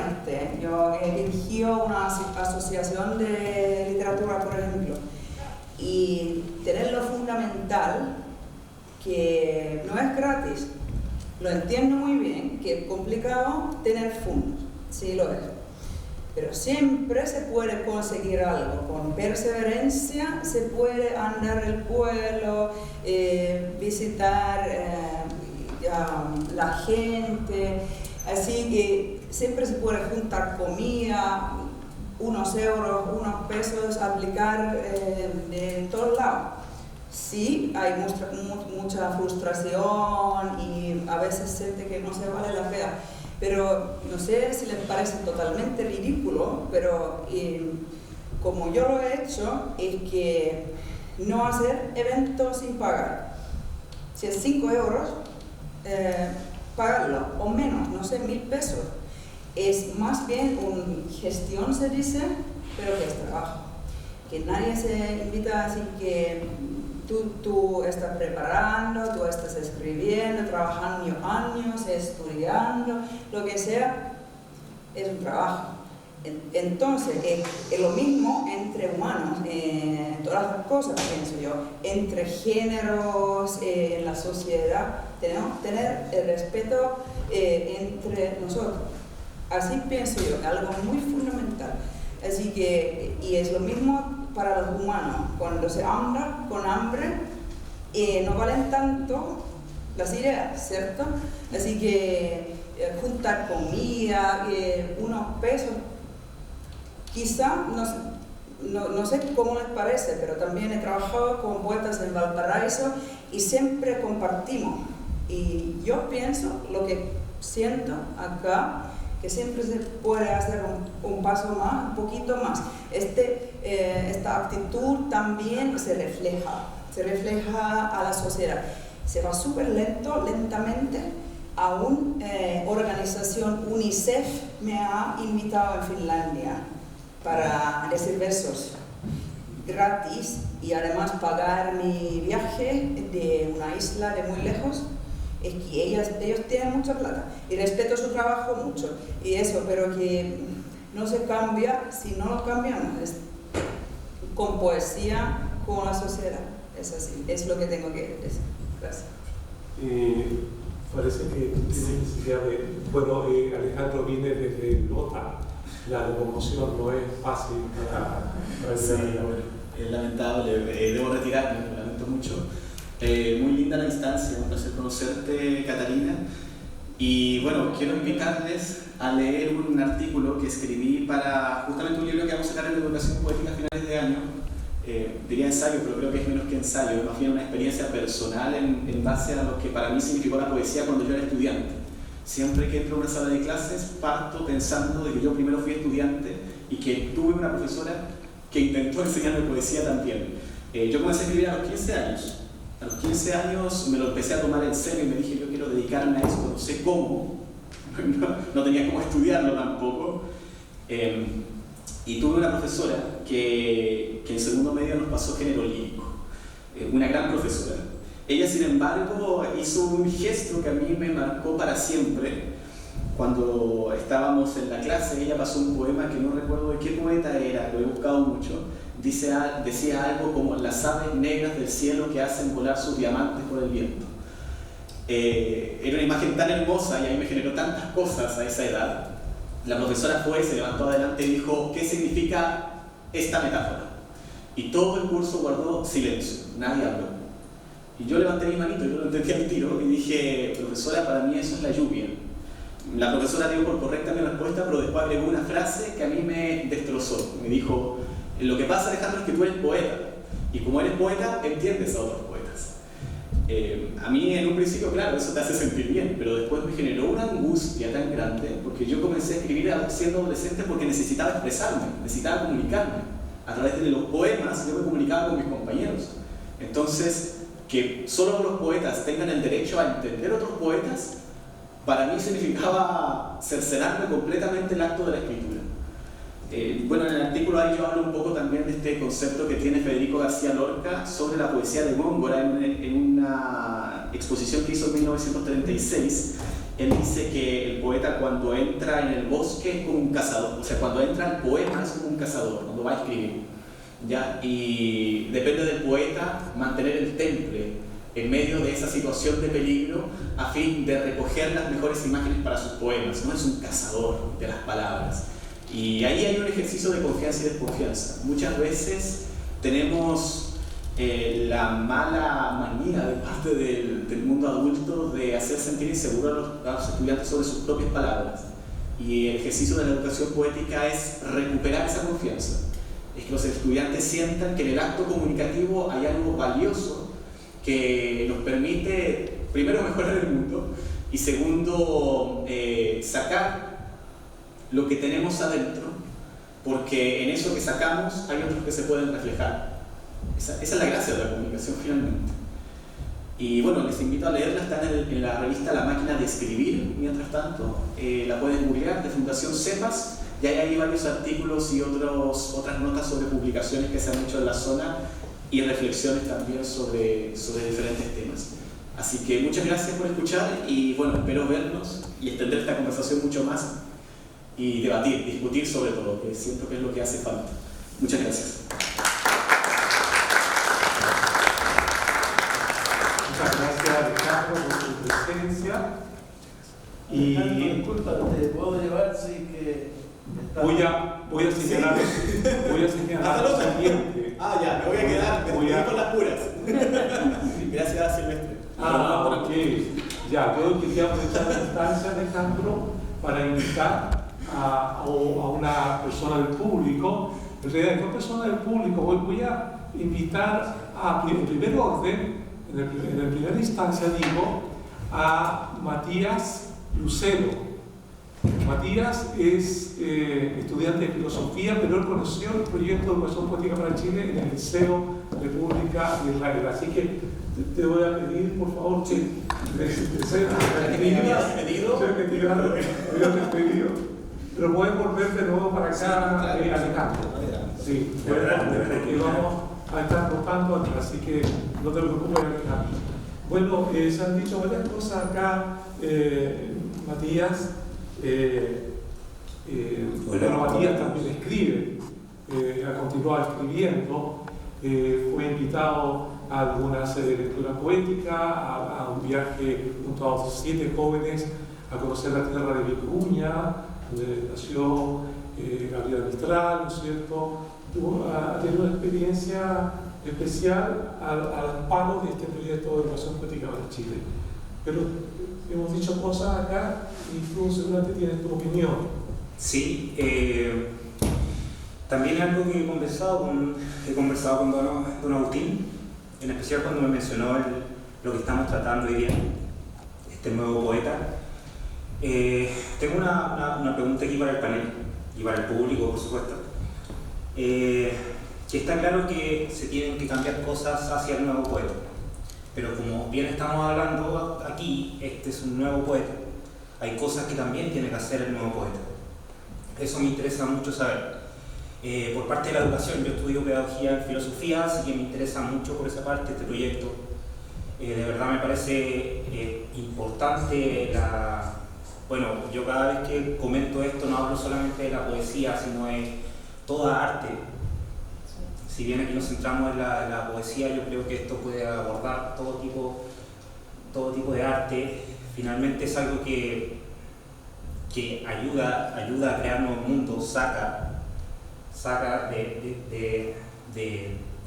yo he dirigido una asociación de literatura, por ejemplo, y tener lo fundamental, que no es gratis. Lo entiendo muy bien, que es complicado tener fondos, sí lo es. Pero siempre se puede conseguir algo, con perseverancia se puede andar el pueblo, visitar la gente, así que siempre se puede juntar comida, unos euros, unos pesos, aplicar de todos lados. Sí, hay mucha frustración y a veces siente que no se vale la pena. Pero no sé si les parece totalmente ridículo, pero como yo lo he hecho, es que no hacer eventos sin pagar. Si es 5 euros, pagarlo, o menos, no sé, 1.000 pesos. Es más bien una gestión, se dice, pero que es trabajo. Que nadie se invita así que tú estás preparando, tú estás escribiendo, trabajando años, estudiando, lo que sea, es un trabajo. Entonces, es lo mismo entre humanos, todas las cosas, pienso yo, entre géneros, en la sociedad, tenemos que tener el respeto entre nosotros. Así pienso yo, algo muy fundamental. Así que, y es lo mismo para los humanos, cuando se anda con hambre, no valen tanto las ideas, ¿cierto? Así que juntar comida, unos pesos, quizá, no sé cómo les parece, pero también he trabajado con poetas en Valparaíso y siempre compartimos. Y yo pienso, lo que siento acá, que siempre se puede hacer un paso más, un poquito más. Esta actitud también se refleja a la sociedad. Se va súper lentamente. A una organización UNICEF me ha invitado en Finlandia para decir versos gratis y además pagar mi viaje de una isla de muy lejos. Es que ellos tienen mucha plata y respeto su trabajo mucho y eso, pero que no se cambia si no lo cambiamos, con poesía, con la sociedad. Es así, es lo que tengo que decir. Gracias. Parece que tiene necesidad de... Bueno, Alejandro viene desde Lota, la locomoción no es fácil para sí, es lamentable, debo retirarme, lo lamento mucho. Muy linda la instancia, un placer conocerte, Catalina. Y bueno, quiero invitarles a leer un artículo que escribí para justamente un libro que vamos a sacar en Educación Poética a finales de año. Diría ensayo, pero creo que es menos que ensayo, más bien una experiencia personal en base a lo que para mí significó la poesía cuando yo era estudiante. Siempre que entro a una sala de clases parto pensando de que yo primero fui estudiante y que tuve una profesora que intentó enseñarme poesía también. Yo comencé a escribir a los 15 años. A los 15 años me lo empecé a tomar en serio y me dije, yo quiero dedicarme a esto, no sé cómo, no tenía cómo estudiarlo tampoco. Y tuve una profesora que en segundo medio nos pasó género lírico, una gran profesora. Ella, sin embargo, hizo un gesto que a mí me marcó para siempre. Cuando estábamos en la clase, ella pasó un poema que no recuerdo de qué poeta era, lo he buscado mucho. Decía algo como las aves negras del cielo que hacen volar sus diamantes por el viento. Era una imagen tan hermosa y a mí me generó tantas cosas a esa edad. La profesora fue, se levantó adelante y dijo, ¿qué significa esta metáfora? Y todo el curso guardó silencio, nadie habló. Y yo levanté mi manito, yo lo entendí al tiro y dije, profesora, para mí eso es la lluvia. La profesora dio por correcta mi respuesta, pero después agregó una frase que a mí me destrozó. Me dijo, Lo que pasa, Alejandro, es que tú eres poeta, y como eres poeta, entiendes a otros poetas. A mí en un principio, claro, eso te hace sentir bien, pero después me generó una angustia tan grande, porque yo comencé a escribir siendo adolescente porque necesitaba expresarme, necesitaba comunicarme. A través de los poemas yo me comunicaba con mis compañeros. Entonces, que solo los poetas tengan el derecho a entender a otros poetas, para mí significaba cercenarme completamente el acto de la escritura. Bueno, en el artículo ahí yo hablo un poco también de este concepto que tiene Federico García Lorca sobre la poesía de Góngora en una exposición que hizo en 1936. Él dice que el poeta cuando entra en el bosque es como un cazador, o sea, cuando entra al poema es como un cazador, cuando va a escribir, ¿ya? Y depende del poeta mantener el temple en medio de esa situación de peligro a fin de recoger las mejores imágenes para sus poemas. No es un cazador de las palabras. Y ahí hay un ejercicio de confianza y desconfianza. Muchas veces tenemos la mala manía de parte del mundo adulto de hacer sentir inseguros a los estudiantes sobre sus propias palabras. Y el ejercicio de la educación poética es recuperar esa confianza. Es que los estudiantes sientan que en el acto comunicativo hay algo valioso que nos permite, primero, mejorar el mundo y segundo, sacar lo que tenemos adentro, porque en eso que sacamos hay otros que se pueden reflejar. Esa es la gracia de la comunicación finalmente. Y bueno, les invito a leerla, está en la revista La Máquina de Escribir, mientras tanto, la pueden googlear, de Fundación CEPAS, y hay ahí varios artículos y otras notas sobre publicaciones que se han hecho en la zona y reflexiones también sobre diferentes temas. Así que muchas gracias por escuchar y bueno, espero vernos y extender esta conversación mucho más y debatir, discutir sobre todo, que siento que es lo que hace falta. Muchas gracias. Muchas gracias, Alejandro, por tu presencia. Y disculpa, te puedo llevar si que voy a señalar lo siguiente. Ah, ya, me voy a quedar, me voy con las puras. Gracias, Silvestre. Ok. Ya, yo quería aprovechar la instancia, Alejandro, para invitar a una persona del público. En realidad, no persona del público, voy a invitar en primer orden, en primera instancia digo, a Matías Lucero. Matías es estudiante de filosofía, pero él conoció el proyecto de educación poética para Chile en el Liceo República de Israel. Así que te voy a pedir, por favor, que pero puedes volver de nuevo para acá, Alejandro. Sí, porque vamos a estar rotando, así que no te preocupes, Alejandro. Bueno, se han dicho varias cosas acá, Matías. Matías también escribe, ha continuado escribiendo, fue invitado a algunas lecturas poéticas, a un viaje junto a otros 7 jóvenes a conocer la tierra de Vicuña, donde nació Gabriel Mistral, ¿no es cierto? Ha tenido una experiencia especial al palo de este proyecto de educación poética para Chile. Pero hemos dicho cosas acá y tú seguramente tienes tu opinión. Sí, también algo que he conversado con don Agustín, en especial cuando me mencionó lo que estamos tratando hoy día, este nuevo poeta. Tengo una pregunta aquí para el panel y para el público, por supuesto. Que está claro que se tienen que cambiar cosas hacia el nuevo poeta, pero como bien estamos hablando aquí, este es un nuevo poeta. Hay cosas que también tiene que hacer el nuevo poeta. Eso me interesa mucho saber. Por parte de la educación, yo estudio pedagogía en filosofía, así que me interesa mucho por esa parte este proyecto. De verdad me parece importante bueno, yo cada vez que comento esto no hablo solamente de la poesía, sino de toda arte. Si bien aquí nos centramos en la poesía, yo creo que esto puede abordar todo tipo de arte. Finalmente es algo que ayuda a crear nuevos mundos, saca de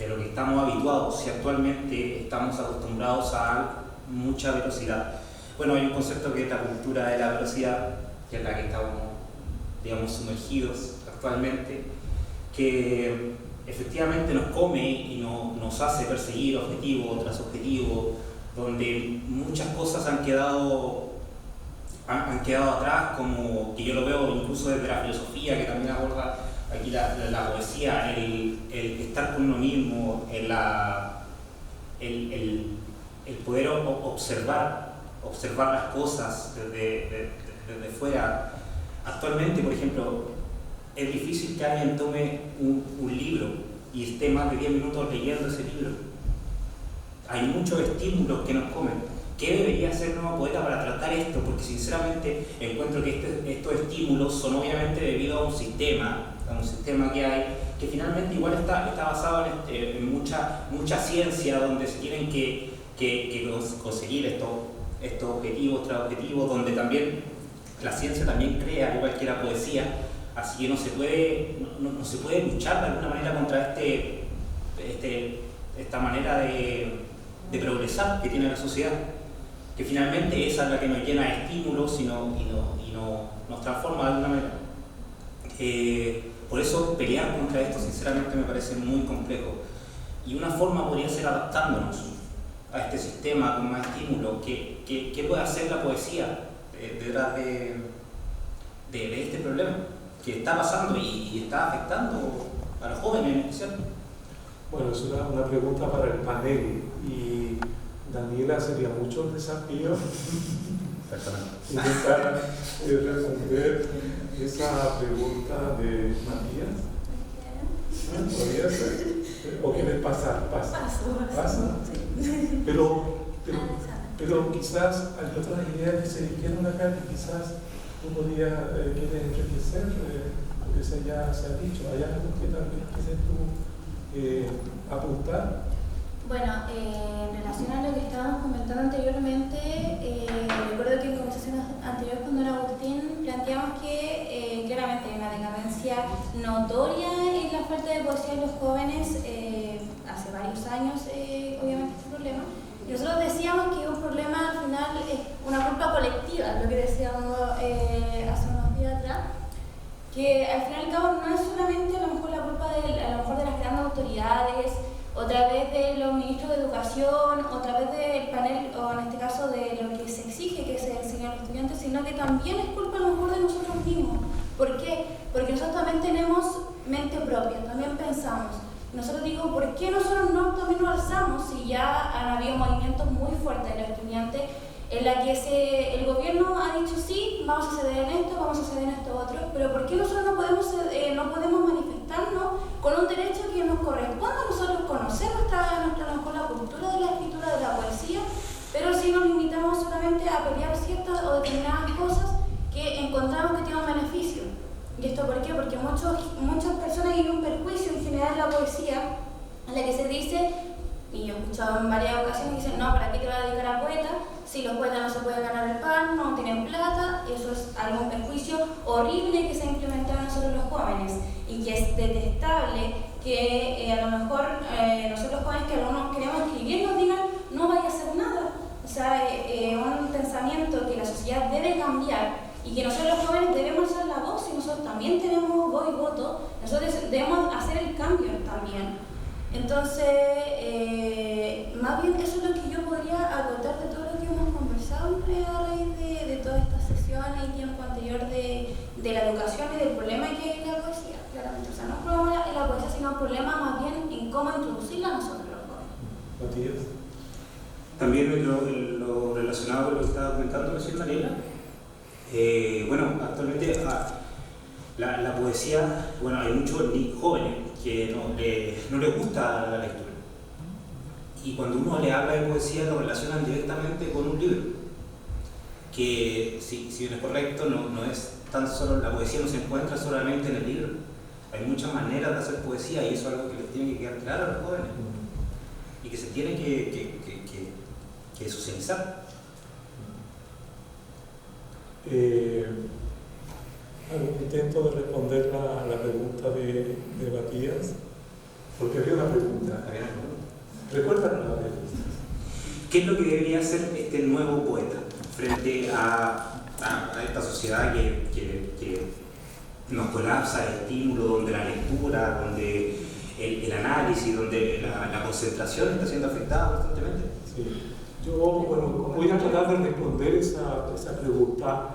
lo que estamos habituados, si actualmente estamos acostumbrados a mucha velocidad. Bueno, hay un concepto que es la cultura de la velocidad, que es la que estamos, digamos, sumergidos actualmente, que efectivamente nos come y nos hace perseguir objetivo tras objetivo, donde muchas cosas han quedado atrás, como que yo lo veo incluso desde la filosofía, que también aborda aquí la poesía, el estar con uno mismo, el poder observar las cosas desde fuera. Actualmente, por ejemplo, es difícil que alguien tome un libro y esté más de 10 minutos leyendo ese libro. Hay muchos estímulos que nos comen. ¿Qué debería hacer el nuevo poeta para tratar esto? Porque sinceramente encuentro que estos estímulos son obviamente debido a un sistema que hay, que finalmente igual está basado en mucha ciencia, donde se tienen que conseguir estos objetivos tras objetivos, donde también la ciencia también crea, igual que la poesía, así que no se puede luchar de alguna manera contra esta manera de progresar que tiene la sociedad, que finalmente esa es la que nos llena de estímulos y nos transforma de alguna manera. Por eso pelear contra esto sinceramente me parece muy complejo, y una forma podría ser adaptándonos a este sistema con más estímulos. ¿Qué puede hacer la poesía detrás de este problema que está pasando y está afectando a los jóvenes en especial? Bueno, es una pregunta para el panel, y Daniela, sería mucho el desafío intentar responder esa pregunta de Matías. ¿Podría ser? ¿O quieres pasar? ¿Pasa? Pero quizás hay otras ideas que se dijeron acá que quizás tú podrías quieres enriquecer, porque eso ya se ha dicho. ¿Hay algo que también quieres tú apuntar? Bueno, en relación a lo que estábamos comentando anteriormente, recuerdo que en conversaciones anteriores con don Agustín planteamos que claramente hay una decadencia notoria en la falta de poesía en los jóvenes, hace varios años obviamente este problema, y nosotros decíamos que un problema al final es una culpa colectiva, lo que decíamos hace unos días atrás, que al final y al cabo no es solamente a lo mejor la culpa de las grandes autoridades, otra vez de los ministros de educación, otra vez del panel, o en este caso de lo que se exige que se enseñe a los estudiantes, sino que también es culpa a lo mejor de nosotros mismos. ¿Por qué? Porque nosotros también tenemos mente propia, también pensamos. Nosotros digo, ¿por qué nosotros también nos alzamos si ya han habido movimientos muy fuertes de los estudiantes en la que el gobierno ha dicho sí, vamos a ceder en esto, vamos a ceder en esto otro, pero ¿por qué nosotros no podemos manifestarnos con un derecho que nos corresponde a nosotros conocer la cultura de la escritura, de la poesía, pero si nos limitamos solamente a pelear ciertas o determinadas cosas que encontramos que tienen un beneficio? ¿Y esto por qué? Porque muchas personas tienen un perjuicio en general en la poesía, en la que se dice, y yo he escuchado en varias ocasiones, dicen, no, ¿para qué te vas a dedicar a poeta? Si los poetas no se pueden ganar el pan, no tienen plata, eso es algún perjuicio horrible que se ha implementado en nosotros los jóvenes, y que es detestable que a lo mejor nosotros los jóvenes que algunos queremos escribir nos digan, no vaya a hacer nada. O sea, un pensamiento que la sociedad debe cambiar y que nosotros los jóvenes debemos ser la voz, y nosotros también tenemos voz y voto, nosotros debemos hacer el cambio también. Entonces, más bien eso es lo que yo podría acotar de todo lo que hemos conversado a raíz de todas estas sesiones y tiempo anterior de la educación y del problema que hay en la poesía, claramente. O sea, no es problema en la poesía, sino un problema más bien en cómo introducirla a nosotros los jóvenes. Matías. También lo relacionado con lo que estaba comentando recién Daniela, bueno, actualmente la poesía, bueno, hay muchos jóvenes que no les gusta la lectura, y cuando uno le habla de poesía lo relacionan directamente con un libro, que si bien es correcto, no es tan solo, la poesía no se encuentra solamente en el libro, hay muchas maneras de hacer poesía, y eso es algo que les tiene que quedar claro a los jóvenes y que se tiene que socializar. Intento de responder la pregunta de Matías, porque había una pregunta. Recuérdanos la pregunta. ¿Qué es lo que debería hacer este nuevo poeta frente a esta sociedad que nos colapsa el estímulo, donde la lectura, donde el análisis, donde la concentración está siendo afectada constantemente. Sí. Yo, bueno, voy a tratar de responder esa pregunta,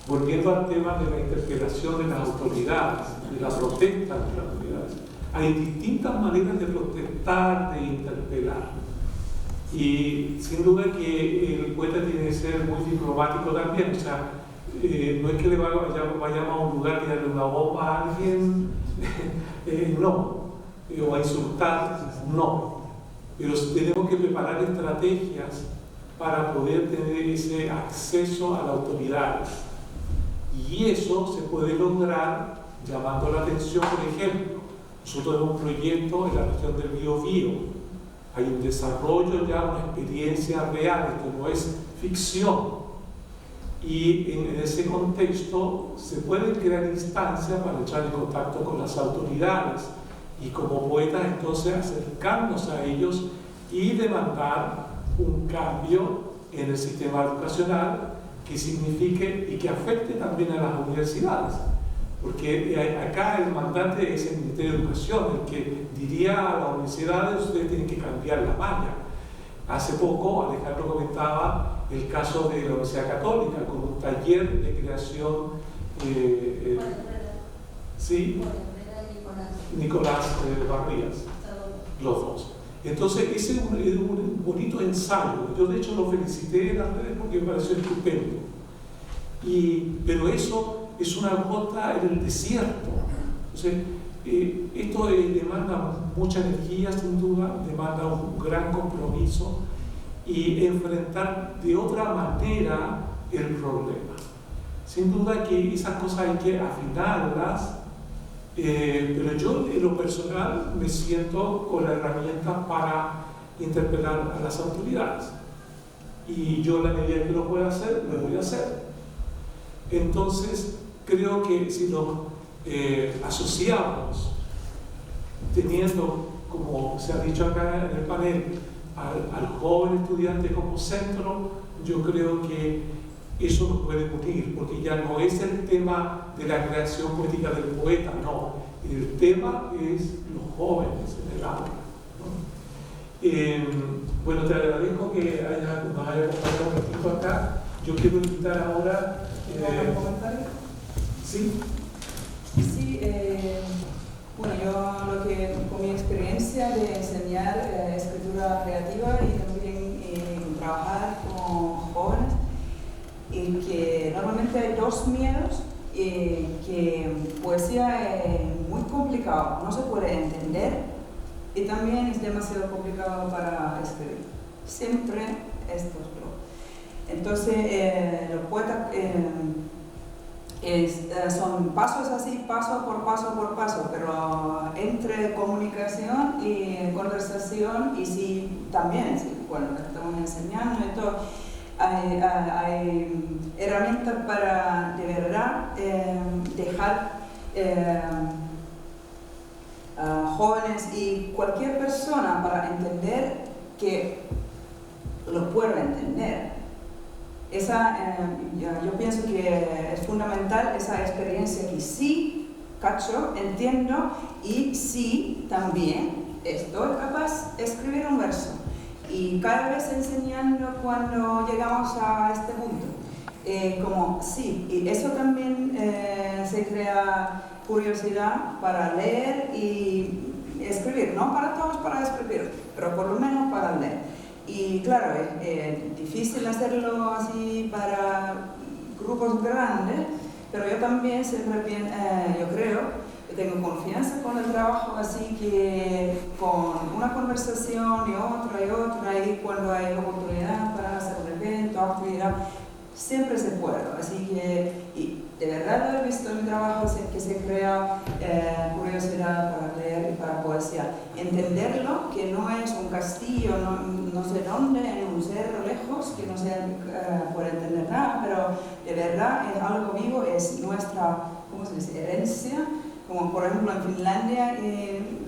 volviendo al tema de la interpelación de las autoridades, de la protesta de las autoridades. Hay distintas maneras de protestar, de interpelar. Y sin duda que el poeta tiene que ser muy diplomático también. O sea, no es que le vayamos a un lugar y darle una bomba a alguien, no. O a insultar, no. Pero tenemos que preparar estrategias para poder tener ese acceso a las autoridades. Y eso se puede lograr llamando la atención, por ejemplo. Nosotros tenemos un proyecto en la región del Biobío. Hay un desarrollo ya, una experiencia real, esto no es ficción. Y en ese contexto se pueden crear instancias para entrar en contacto con las autoridades y como poetas entonces acercarnos a ellos y demandar un cambio en el sistema educacional que signifique y que afecte también a las universidades. Porque acá el mandante es el Ministerio de Educación, el que diría a las universidades: ustedes tienen que cambiar la malla. Hace poco Alejandro comentaba el caso de la Universidad Católica con un taller de creación. Sí, Nicolás Barrías, los dos. Entonces, ese es un bonito ensayo. Yo, de hecho, lo felicité en las redes porque me pareció estupendo. Pero eso es una gota en el desierto. Entonces, esto demanda mucha energía, sin duda, demanda un gran compromiso y enfrentar de otra manera el problema. Sin duda que esas cosas hay que afinarlas, pero yo en lo personal me siento con la herramienta para interpelar a las autoridades. Y yo, en la medida que lo pueda hacer, lo voy a hacer. Entonces, creo que si nos asociamos, teniendo, como se ha dicho acá en el panel, al joven estudiante como centro, yo creo que eso nos puede unir, porque ya no es el tema de la creación poética del poeta, no. El tema es los jóvenes en el aula, ¿no? Bueno, te agradezco que nos haya acompañado un ratito acá. Yo quiero invitar ahora... ¿Un comentario? Sí. Sí, bueno, yo lo que con mi experiencia de enseñar escritura creativa y también trabajar con jóvenes, y que normalmente hay dos miedos, que poesía es muy complicado, no se puede entender y también es demasiado complicado para escribir. Siempre estos dos. Entonces, los poetas son pasos así, paso por paso, pero entre comunicación y conversación, y sí, también, sí, cuando estamos enseñando y todo, hay herramientas para de verdad dejar a jóvenes y cualquier persona para entender que lo puedo entender. Yo pienso que es fundamental esa experiencia que sí cacho, entiendo y sí también estoy capaz de escribir un verso. Y cada vez enseñando cuando llegamos a este punto, como sí, y eso también se crea curiosidad para leer y escribir, no para todos para escribir, pero por lo menos para leer. Y claro, es difícil hacerlo así para grupos grandes, pero yo también siempre yo creo que tengo confianza con el trabajo, así que con una conversación y otra, y cuando hay oportunidad para hacer un evento, actividad, siempre se puede. Así que, y de verdad lo he visto en mi trabajo, que se crea curiosidad para leer y para poesía. Entenderlo, que no es un castillo, no sé dónde, en un cerro lejos, que no se puede entender nada, pero de verdad es algo vivo, es nuestra, ¿cómo se dice?, herencia. Como por ejemplo en Finlandia,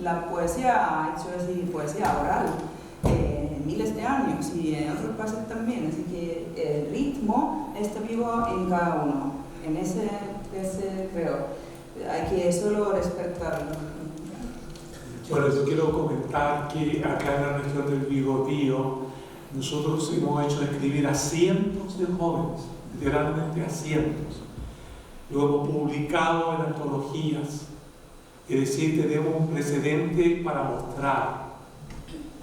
la poesía ha hecho así, poesía oral, miles de años, y en otros países también, así que el ritmo está vivo en cada uno. En ese creo, hay que solo respetarlo. Bueno, yo quiero comentar que acá en la región del Biobío nosotros hemos hecho escribir a cientos de jóvenes, literalmente a cientos. Lo hemos publicado en antologías, es decir, tenemos un precedente para mostrar.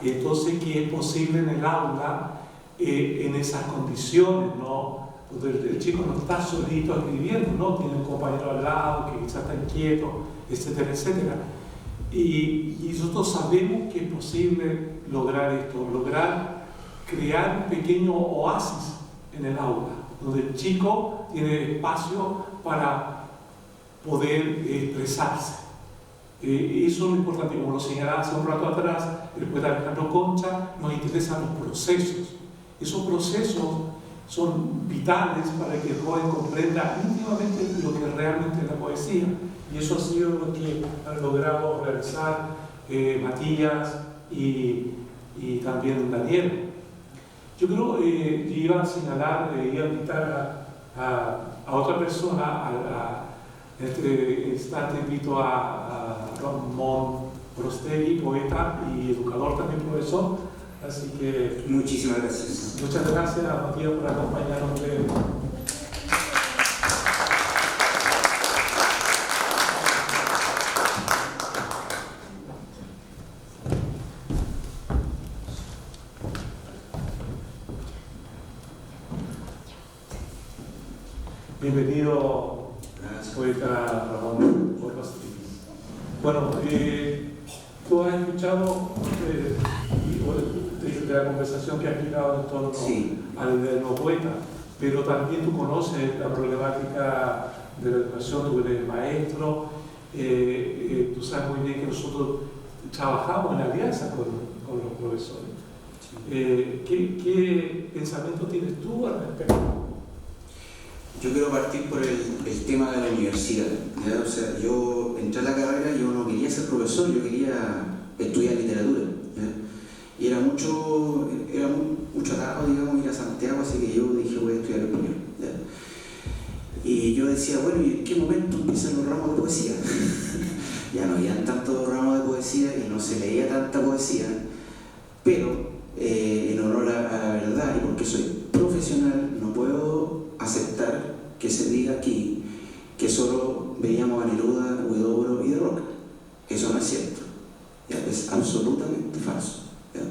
Entonces, que es posible en el aula, en esas condiciones, ¿no? Donde el chico no está solito escribiendo, ¿no? Tiene un compañero al lado que quizás está inquieto, etcétera, etcétera. Y nosotros sabemos que es posible lograr esto, lograr crear un pequeño oasis en el aula, donde el chico tiene espacio para poder expresarse. Eso es lo importante, como lo señalaba hace un rato atrás el poeta Alejandro Concha, nos interesan los procesos. Esos procesos son vitales para que el joven comprenda íntimamente lo que realmente es la poesía. Y eso ha sido lo que han logrado realizar Matías y también Daniel. Yo creo que iba a señalar, iba a invitar a otra persona, en este instante invito a Ramón Prostegui, poeta y educador, también profesor. Así que muchísimas gracias. Muchas gracias, Matías, por acompañarnos. Bienvenido, poeta Ramón Prostegui. Bueno, tú has escuchado de la conversación que has explicado en torno al nuevo poeta, pero también tú conoces la problemática de la educación, tú eres maestro, tú sabes muy bien que nosotros trabajamos en alianza con los profesores. ¿Qué pensamiento tienes tú al respecto? Yo quiero partir por el tema de la universidad, ¿ya? O sea, yo entré a la carrera, yo no quería ser profesor, yo quería estudiar literatura, ¿ya? Y era mucho atado, digamos, ir a Santiago, así que yo dije, voy a estudiar español, ¿ya? Y yo decía, bueno, ¿y en qué momento empiezan los ramos de poesía? Ya no habían tantos ramos de poesía y no se leía tanta poesía, pero en honor a la verdad y porque soy profesional, no puedo aceptar que se diga aquí que solo veíamos a Neruda, Huidobro y de Roca. Eso no es cierto, ¿ya? Es absolutamente falso, ¿ya?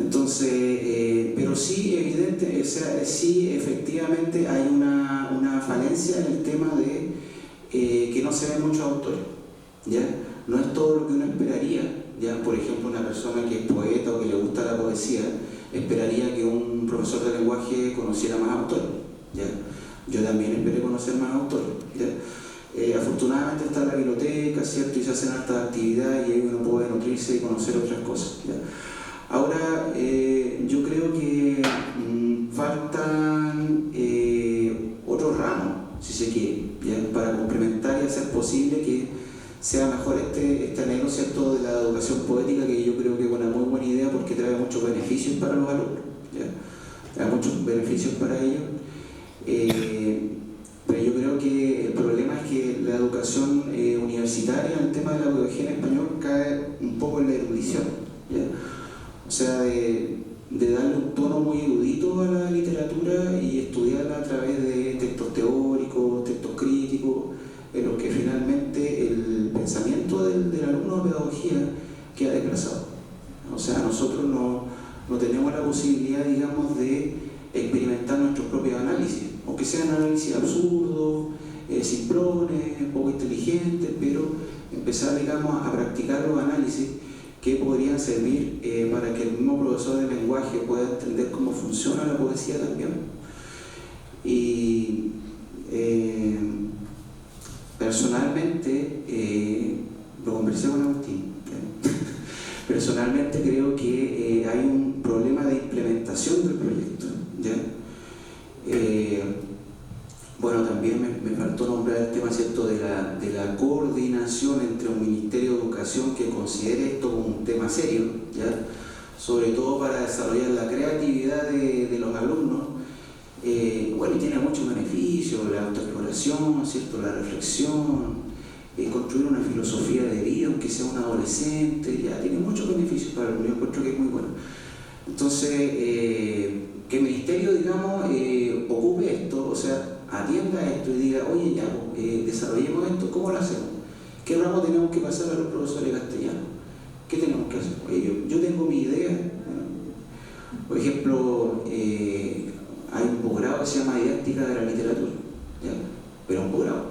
Entonces, pero sí, evidente, o sea, sí, efectivamente hay una falencia en el tema de que no se ven muchos autores, ¿ya? No es todo lo que uno esperaría, ¿ya? Por ejemplo, una persona que es poeta o que le gusta la poesía esperaría que un profesor de lenguaje conociera más autores, ¿ya? Yo también esperé conocer más autores, ¿ya? Afortunadamente está la biblioteca, ¿cierto? Y se hacen hartas actividades y ahí uno puede nutrirse y conocer otras cosas, ¿ya? Ahora, yo creo que faltan otros ramos, si se quiere, ¿ya? Para complementar y hacer posible que sea mejor este anhelo, ¿cierto?, de la educación poética, que yo creo que es una muy buena idea porque trae muchos beneficios para los alumnos, ¿ya? Trae muchos beneficios para ellos. Pero yo creo que el problema es que la educación universitaria, el tema de la pedagogía en español, cae un poco en la erudición, ¿ya? O sea, de darle un tono muy erudito a la literatura y estudiarla a través de textos teóricos, textos críticos, en los que finalmente el pensamiento del alumno de pedagogía queda desplazado. O sea, nosotros no tenemos la posibilidad, digamos, de experimentar nuestros propios análisis, aunque sean análisis absurdos, simplones, poco inteligentes, pero empezar, digamos, a practicar los análisis que podrían servir para que el mismo profesor de lenguaje pueda entender cómo funciona la poesía también. Y personalmente, lo conversé con Agustín, personalmente creo que hay un problema de implementación del proyecto, ¿ya? Bueno, también me faltó nombrar el tema, ¿cierto?, de la coordinación entre un Ministerio de Educación que considere esto como un tema serio, ¿ya? Sobre todo para desarrollar la creatividad de los alumnos. Bueno, y tiene muchos beneficios, la autoexploración, ¿cierto?, la reflexión, construir una filosofía de vida, aunque sea un adolescente, ya tiene muchos beneficios para el mundo, yo encuentro que es muy bueno. Entonces, que el ministerio, digamos, ocupe esto, o sea, atienda esto y diga, oye, ya, desarrollemos esto, ¿cómo lo hacemos? ¿Qué ramo tenemos que pasar a los profesores castellanos? ¿Qué tenemos que hacer? Oye, yo tengo mi idea. Por ejemplo, hay un posgrado que se llama Didáctica de la Literatura, ¿ya? Pero un posgrado.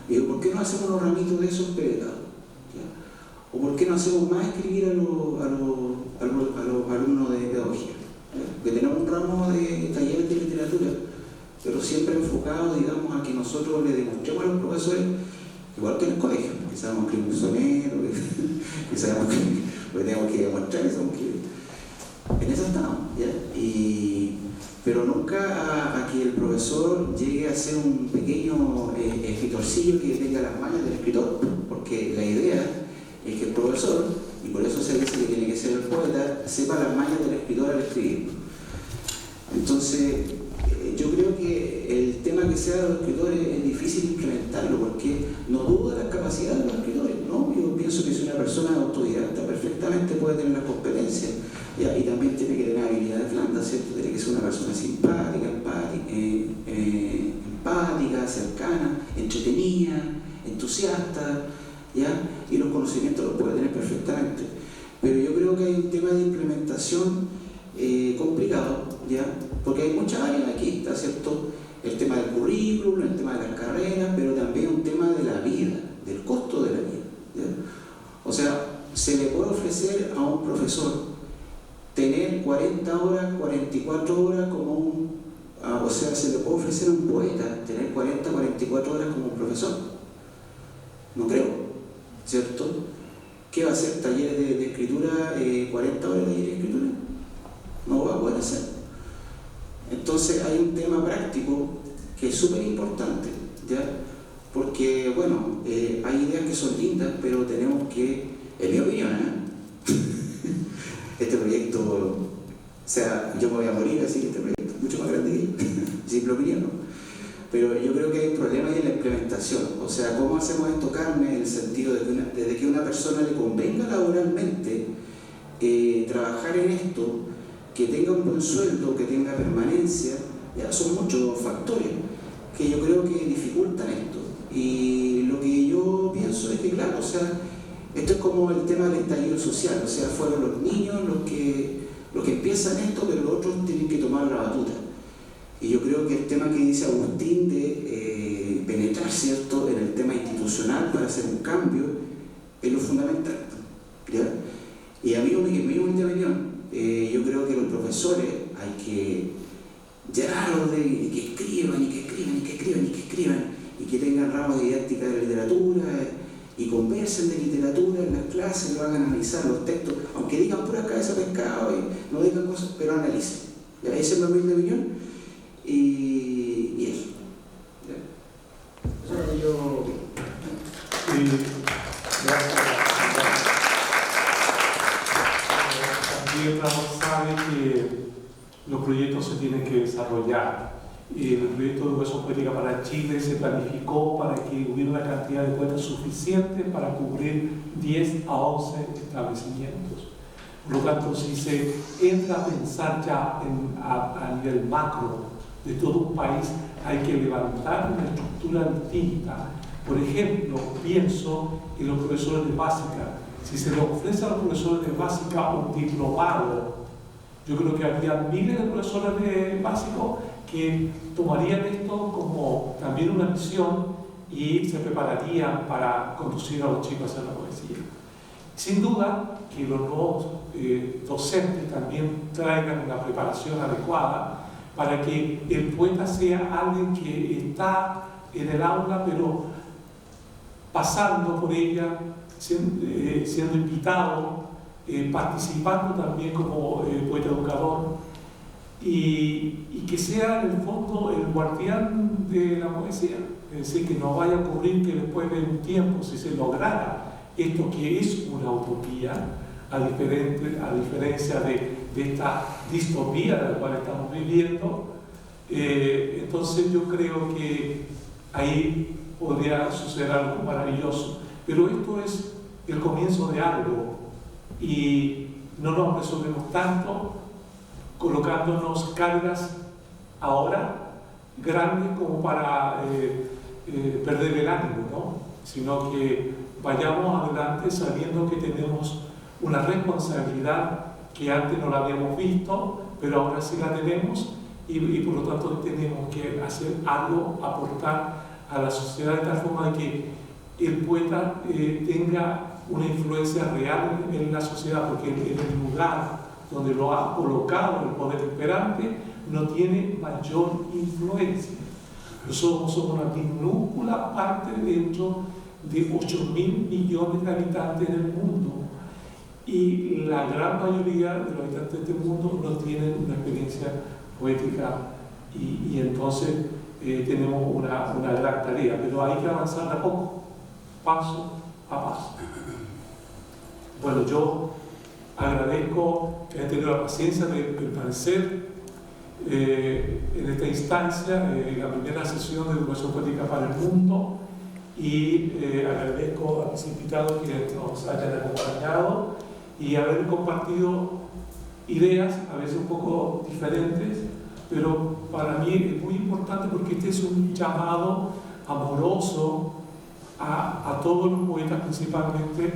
Digo, ¿por qué no hacemos unos ramitos de esos pedados? ¿O por qué no hacemos más escribir a los alumnos de pedagogía? Que tenemos un ramo de talleres de literatura, pero siempre enfocado, digamos, a que nosotros le demostremos a los profesores, igual que en el colegio, que sabemos que es un sonero, que sabemos que tenemos que demostrar que somos que en eso estamos, ¿ya? Pero nunca a que el profesor llegue a ser un pequeño escritorcillo que tenga las manos del escritor, porque la idea es que el profesor, y por eso se dice que tiene que ser el poeta, sepa las mañas del escritor al escribir. Entonces, yo creo que el tema que sea de los escritores es difícil implementarlo, porque no dudo de las capacidades de los escritores, ¿no? Yo pienso que si una persona autodidacta perfectamente puede tener las competencias, ¿ya? Y también tiene que tener habilidades blandas, ¿cierto? Tiene que ser una persona simpática, empática, cercana, entretenida, entusiasta, ¿ya? Y los conocimientos los puede tener perfectamente. Pero yo creo que hay un tema de implementación complicado, ¿ya? Porque hay muchas áreas aquí, ¿está cierto? El tema del currículum, el tema de las carreras, pero también un tema de la vida, del costo de la vida, ¿ya? O sea, se le puede ofrecer a un profesor tener 40 horas, 44 horas como o sea, se le puede ofrecer a un poeta tener 40, 44 horas como un profesor. No creo, ¿cierto? ¿Qué va a hacer? ¿Talleres de escritura, 40 horas de taller de escritura? No lo va a poder hacer. Entonces hay un tema práctico que es súper importante, ¿ya? Porque, bueno, hay ideas que son lindas, pero tenemos que, en mi opinión, este proyecto, o sea, yo me voy a morir así que este proyecto es mucho más grande que yo, simple opinión, ¿no? Pero yo creo que hay problemas en la implementación, o sea, ¿cómo hacemos esto, Carmen? En el sentido de que a una persona le convenga laboralmente trabajar en esto, que tenga un buen sueldo, que tenga permanencia, ya son muchos factores que yo creo que dificultan esto. Y lo que yo pienso es que, claro, o sea, esto es como el tema del estallido social, o sea, fueron los niños los que empiezan esto, pero los otros tienen que tomar la batuta. Y yo creo que el tema que dice Agustín de penetrar, ¿cierto?, en el tema institucional para hacer un cambio es lo fundamental, ¿ya? Y a mí, en mi humilde opinión, yo creo que los profesores hay que llenarlos de que escriban y que tengan ramos de didáctica de literatura y conversen de literatura en las clases, lo hagan analizar los textos, aunque digan puras cabezas de pescado y no digan cosas, pero analicen. ¿Ya? Esa es mi humilde opinión y eso. ¿Ya? Gracias. También Ramos sabe que los proyectos se tienen que desarrollar. El proyecto de educación poética para Chile se planificó para que hubiera una cantidad de poetas suficiente para cubrir 10 a 11 establecimientos. Por lo tanto, si se entra a pensar ya a nivel macro de todo un país, hay que levantar una estructura distinta. Por ejemplo, pienso en los profesores de básica. Si se le ofrece a los profesores de básica un diplomado, yo creo que habría miles de profesores de básico que tomarían esto como también una misión y se prepararían para conducir a los chicos a hacer la poesía. Sin duda que los nuevos docentes también traigan una preparación adecuada para que el poeta sea alguien que está en el aula, pero pasando por ella, siendo invitado, participando también como poeta educador, y que sea en el fondo el guardián de la poesía. Es decir, que no vaya a ocurrir que después de un tiempo, si se lograra esto que es una utopía, a diferencia de esta distopía de la cual estamos viviendo, entonces yo creo que ahí podría suceder algo maravilloso. Pero esto es el comienzo de algo y no nos resolvemos tanto colocándonos cargas ahora grandes como para perder el ánimo, ¿no? Sino que vayamos adelante sabiendo que tenemos una responsabilidad que antes no la habíamos visto, pero ahora sí la tenemos y por lo tanto tenemos que hacer algo, aportar a la sociedad de tal forma de que el poeta tenga una influencia real en la sociedad, porque en el lugar donde lo ha colocado el poder imperante no tiene mayor influencia. Nosotros somos una minúscula parte dentro de 8.000 millones de habitantes del mundo y la gran mayoría de los habitantes del mundo no tienen una experiencia poética y entonces tenemos una gran tarea, pero hay que avanzar de a poco, paso a paso. Bueno, yo agradezco que hayan tenido la paciencia de permanecer en esta instancia, en la primera sesión de Educación Poética para el Mundo, y agradezco a mis invitados que nos hayan acompañado y haber compartido ideas, a veces un poco diferentes, pero para mí es muy importante porque este es un llamado amoroso a todos los poetas, principalmente,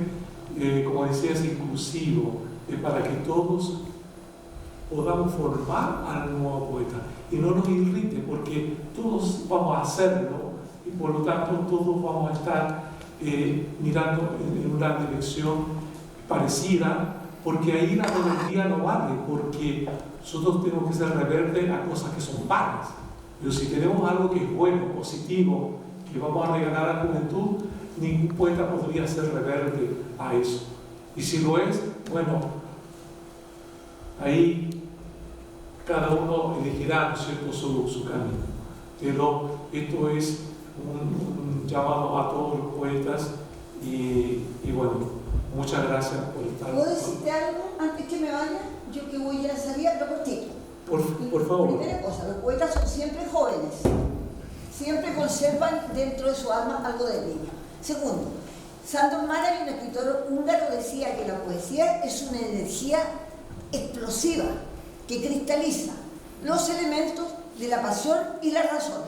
como decía, es inclusivo, para que todos podamos formar al nuevo poeta y no nos irrite, porque todos vamos a hacerlo y por lo tanto todos vamos a estar mirando en una dirección parecida, porque ahí la rebeldía no vale, porque nosotros tenemos que ser rebeldes a cosas que son malas, pero si tenemos algo que es bueno, positivo, que vamos a regalar a la juventud, ningún poeta podría ser rebelde a eso. Y si lo es, bueno, ahí cada uno elegirá, ¿no es cierto?, su camino. Pero esto es un llamado a todos los poetas y bueno, muchas gracias por estar. ¿Puedo decirte algo antes que me vaya? Yo que voy a salir a cortito. Por favor. Primera cosa, los poetas son siempre jóvenes, siempre conservan dentro de su alma algo de niño. Segundo, Sándor Márai, un escritor húngaro, decía que la poesía es una energía explosiva que cristaliza los elementos de la pasión y la razón.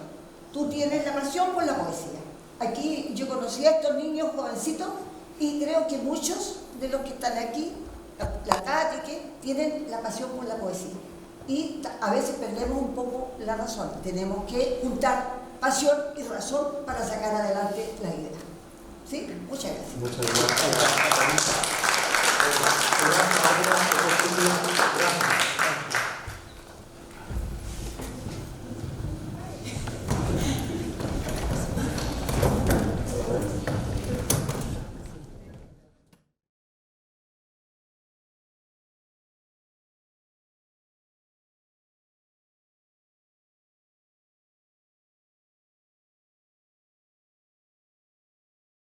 Tú tienes la pasión por la poesía. Aquí yo conocí a estos niños jovencitos y creo que muchos de los que están aquí, la Tati, tienen la pasión por la poesía. Y a veces perdemos un poco la razón. Tenemos que juntar pasión y razón para sacar adelante la idea. ¿Sí? Muchas gracias. Muchas gracias.